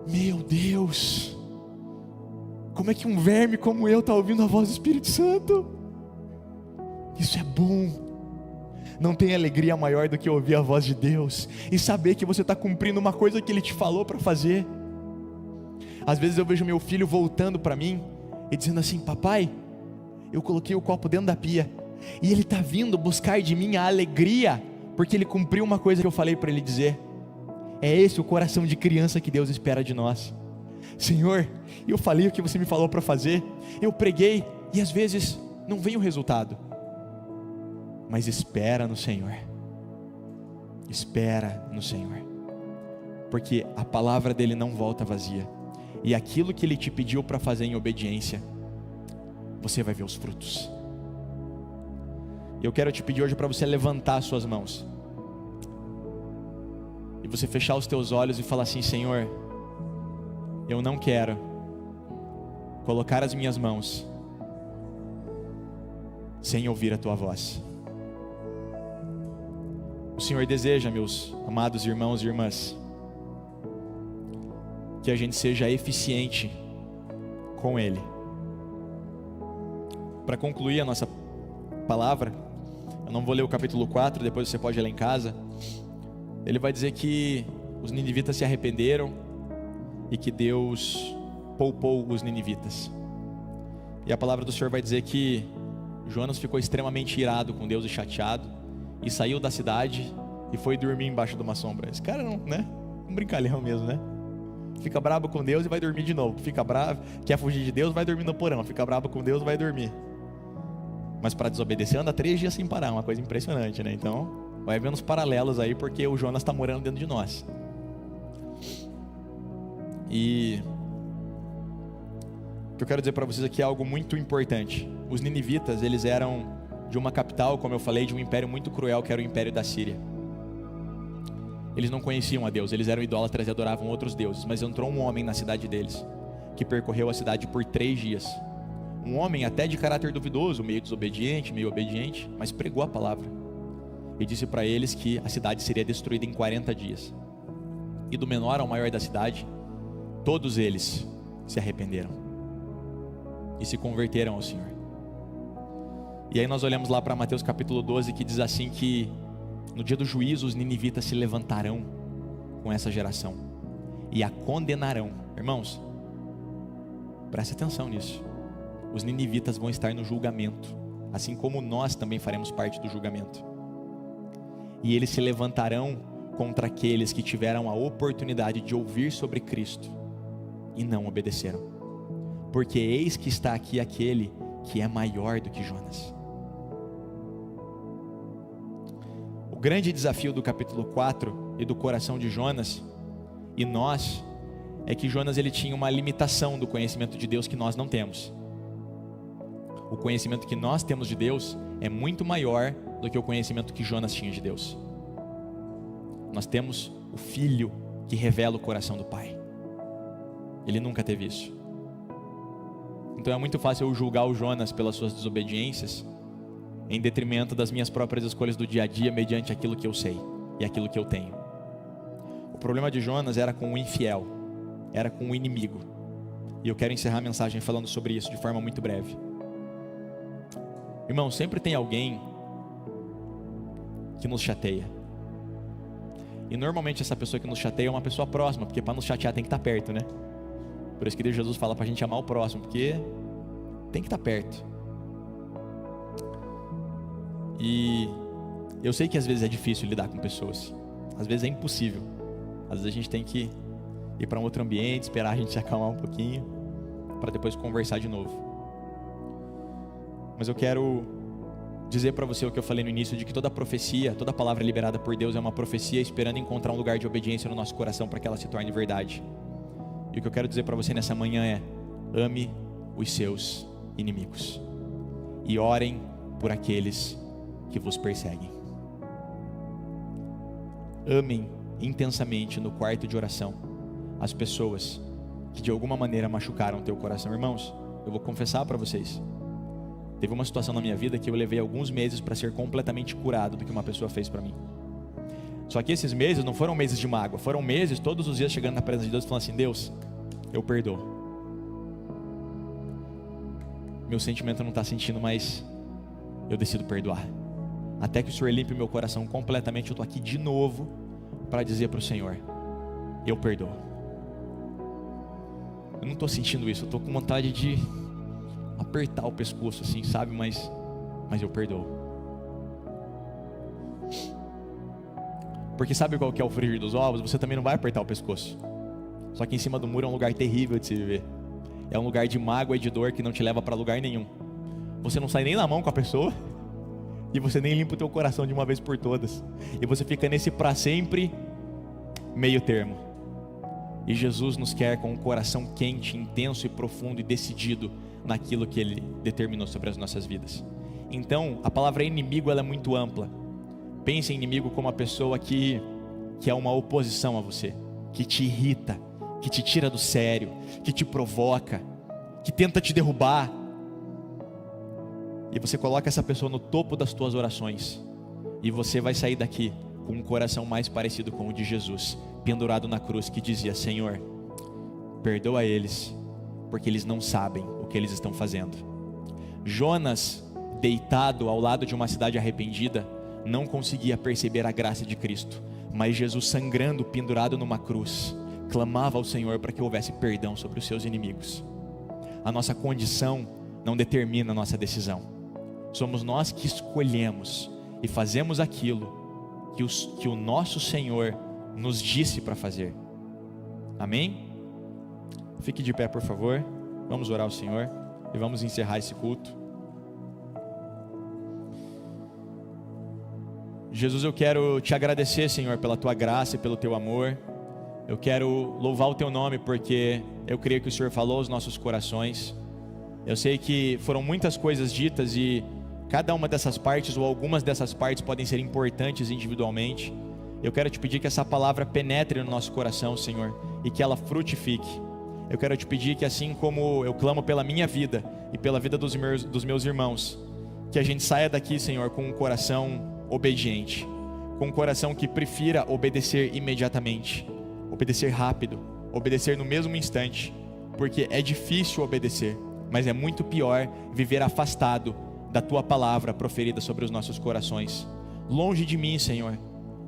meu Deus, como é que um verme como eu está ouvindo a voz do Espírito Santo? Isso é bom. Não tem alegria maior do que ouvir a voz de Deus e saber que você está cumprindo uma coisa que Ele te falou para fazer. Às vezes eu vejo meu filho voltando para mim e dizendo assim: papai, eu coloquei o copo dentro da pia, e ele está vindo buscar de mim a alegria, porque ele cumpriu uma coisa que eu falei para ele dizer. É esse o coração de criança que Deus espera de nós. Senhor, eu falei o que você me falou para fazer, eu preguei, e às vezes não vem o resultado, mas espera no Senhor. Espera no Senhor, porque a palavra dele não volta vazia, e aquilo que Ele te pediu para fazer em obediência, você vai ver os frutos. Eu quero te pedir hoje para você levantar as suas mãos, e você fechar os teus olhos e falar assim: Senhor, eu não quero colocar as minhas mãos sem ouvir a tua voz. O Senhor deseja, meus amados irmãos e irmãs, que a gente seja eficiente com Ele. Para concluir a nossa palavra, eu não vou ler o capítulo 4, depois você pode ler em casa. Ele vai dizer que os ninivitas se arrependeram e que Deus poupou os ninivitas. E a palavra do Senhor vai dizer que Jonas ficou extremamente irado com Deus e chateado, e saiu da cidade e foi dormir embaixo de uma sombra. Esse cara não, né? Um brincalhão mesmo, né? Fica brabo com Deus e vai dormir de novo. Fica bravo, quer fugir de Deus, vai dormir no porão. Fica bravo com Deus, vai dormir. Mas para desobedecer anda 3 dias sem parar, uma coisa impressionante, né? Então, vai vendo os paralelos aí, porque o Jonas está morando dentro de nós. E o que eu quero dizer para vocês aqui é algo muito importante. Os ninivitas, eles eram de uma capital, como eu falei, de um império muito cruel, que era o império da Síria. Eles não conheciam a Deus, eles eram idólatras e adoravam outros deuses. Mas entrou um homem na cidade deles, que percorreu a cidade por 3 dias. Um homem até de caráter duvidoso, meio desobediente, meio obediente, mas pregou a palavra. E disse para eles que a cidade seria destruída em 40 dias. E do menor ao maior da cidade, todos eles se arrependeram e se converteram ao Senhor. E aí nós olhamos lá para Mateus capítulo 12, que diz assim que no dia do juízo os ninivitas se levantarão com essa geração e a condenarão. Irmãos, preste atenção nisso. Os ninivitas vão estar no julgamento, assim como nós também faremos parte do julgamento. E eles se levantarão contra aqueles que tiveram a oportunidade de ouvir sobre Cristo e não obedeceram. Porque eis que está aqui aquele que é maior do que Jonas. O grande desafio do capítulo 4 e do coração de Jonas e nós é que Jonas ele tinha uma limitação do conhecimento de Deus que nós não temos. O conhecimento que nós temos de Deus é muito maior do que o conhecimento que Jonas tinha de Deus. Nós temos o Filho que revela o coração do Pai. Ele nunca teve isso. Então é muito fácil eu julgar o Jonas pelas suas desobediências, em detrimento das minhas próprias escolhas do dia a dia, mediante aquilo que eu sei e aquilo que eu tenho. O problema de Jonas era com o infiel, era com o inimigo. E eu quero encerrar a mensagem falando sobre isso de forma muito breve. Irmão, sempre tem alguém que nos chateia. E normalmente essa pessoa que nos chateia é uma pessoa próxima, porque para nos chatear tem que estar perto, né? Por isso que Jesus fala para a gente amar o próximo, porque tem que estar perto. E eu sei que às vezes é difícil lidar com pessoas, às vezes é impossível. Às vezes a gente tem que ir para um outro ambiente, esperar a gente se acalmar um pouquinho, para depois conversar de novo. Mas eu quero dizer para você o que eu falei no início, de que toda profecia, toda palavra liberada por Deus é uma profecia esperando encontrar um lugar de obediência no nosso coração para que ela se torne verdade. E o que eu quero dizer para você nessa manhã é: ame os seus inimigos e orem por aqueles que vos perseguem. Amem intensamente no quarto de oração as pessoas que de alguma maneira machucaram o teu coração. Irmãos, eu vou confessar para vocês, teve uma situação na minha vida que eu levei alguns meses para ser completamente curado do que uma pessoa fez para mim. Só que esses meses não foram meses de mágoa, foram meses todos os dias chegando na presença de Deus falando assim: Deus, eu perdoo. Meu sentimento não está sentindo, mas eu decido perdoar. Até que o Senhor limpe meu coração completamente. Eu estou aqui de novo para dizer para o Senhor: eu perdoo. Eu não estou sentindo isso, eu estou com vontade de apertar o pescoço assim, sabe? Mas eu perdoo. Porque sabe qual que é o frigir dos ovos? Você também não vai apertar o pescoço. Só que em cima do muro é um lugar terrível de se viver. É um lugar de mágoa e de dor que não te leva para lugar nenhum. Você não sai nem na mão com a pessoa, e você nem limpa o teu coração de uma vez por todas. E você fica nesse para sempre meio termo. E Jesus nos quer com um coração quente, intenso e profundo e decidido naquilo que Ele determinou sobre as nossas vidas. Então, a palavra inimigo ela é muito ampla. Pense em inimigo como uma pessoa que é uma oposição a você, que te irrita, que te tira do sério, que te provoca, que tenta te derrubar, e você coloca essa pessoa no topo das tuas orações, e você vai sair daqui com um coração mais parecido com o de Jesus, pendurado na cruz, que dizia: Senhor, perdoa eles, porque eles não sabem o que eles estão fazendo. Jonas, deitado ao lado de uma cidade arrependida, não conseguia perceber a graça de Cristo, mas Jesus, sangrando, pendurado numa cruz, clamava ao Senhor para que houvesse perdão sobre os seus inimigos. A nossa condição não determina a nossa decisão. Somos nós que escolhemos e fazemos aquilo que o nosso Senhor nos disse para fazer. Amém? Fique de pé, por favor. Vamos orar ao Senhor e vamos encerrar esse culto. Jesus, eu quero te agradecer, Senhor, pela tua graça e pelo teu amor. Eu quero louvar o teu nome, porque eu creio que o Senhor falou aos nossos corações. Eu sei que foram muitas coisas ditas, e cada uma dessas partes, ou algumas dessas partes, podem ser importantes individualmente. Eu quero te pedir que essa palavra penetre no nosso coração, Senhor, e que ela frutifique. Eu quero te pedir que, assim como eu clamo pela minha vida e pela vida dos meus irmãos, que a gente saia daqui, Senhor, com um coração obediente, com um coração que prefira obedecer imediatamente, obedecer rápido, obedecer no mesmo instante, porque é difícil obedecer, mas é muito pior viver afastado da tua palavra proferida sobre os nossos corações. Longe de mim, Senhor,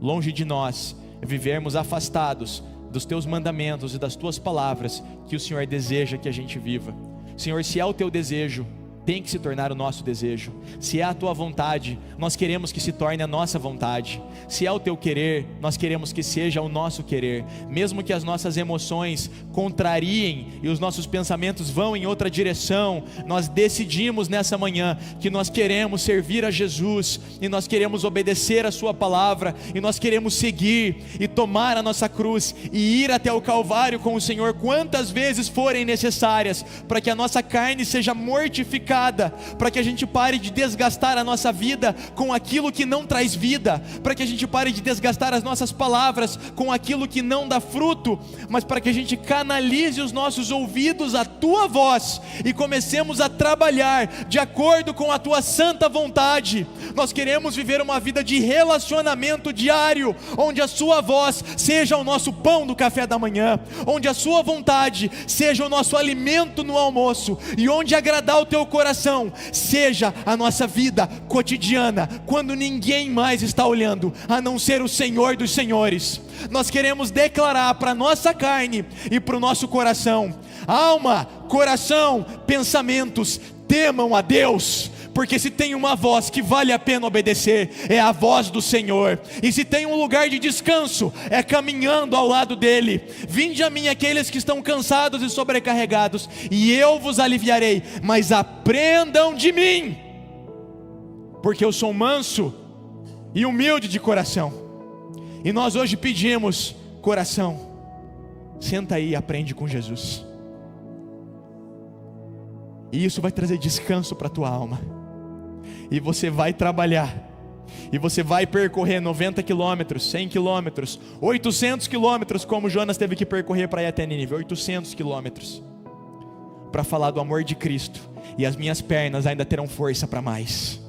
longe de nós vivermos afastados dos teus mandamentos e das tuas palavras que o Senhor deseja que a gente viva. Senhor, se é o teu desejo, tem que se tornar o nosso desejo. Se é a tua vontade, nós queremos que se torne a nossa vontade. Se é o teu querer, nós queremos que seja o nosso querer. Mesmo que as nossas emoções contrariem e os nossos pensamentos vão em outra direção, nós decidimos nessa manhã que nós queremos servir a Jesus, e nós queremos obedecer a sua palavra, e nós queremos seguir e tomar a nossa cruz e ir até o Calvário com o Senhor quantas vezes forem necessárias, para que a nossa carne seja mortificada, para que a gente pare de desgastar a nossa vida com aquilo que não traz vida, para que a gente pare de desgastar as nossas palavras com aquilo que não dá fruto, mas para que a gente canalize os nossos ouvidos à tua voz e comecemos a trabalhar de acordo com a tua santa vontade. Nós queremos viver uma vida de relacionamento diário, onde a sua voz seja o nosso pão do café da manhã, onde a sua vontade seja o nosso alimento no almoço, e onde agradar o teu coração seja a nossa vida cotidiana, quando ninguém mais está olhando a não ser o Senhor dos senhores. Nós queremos declarar para a nossa carne e para o nosso coração: alma, coração, pensamentos, temam a Deus. Porque se tem uma voz que vale a pena obedecer, é a voz do Senhor. E se tem um lugar de descanso, é caminhando ao lado dele. Vinde a mim aqueles que estão cansados e sobrecarregados, e eu vos aliviarei. Mas aprendam de mim, porque eu sou manso e humilde de coração. E nós hoje pedimos: coração, senta aí e aprende com Jesus. E isso vai trazer descanso para a tua alma. E você vai trabalhar, e você vai percorrer 90 quilômetros, 100 quilômetros, 800 quilômetros, como Jonas teve que percorrer para ir até Nínive, 800 quilômetros, para falar do amor de Cristo. E as minhas pernas ainda terão força para mais.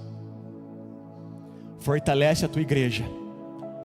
Fortalece a tua igreja,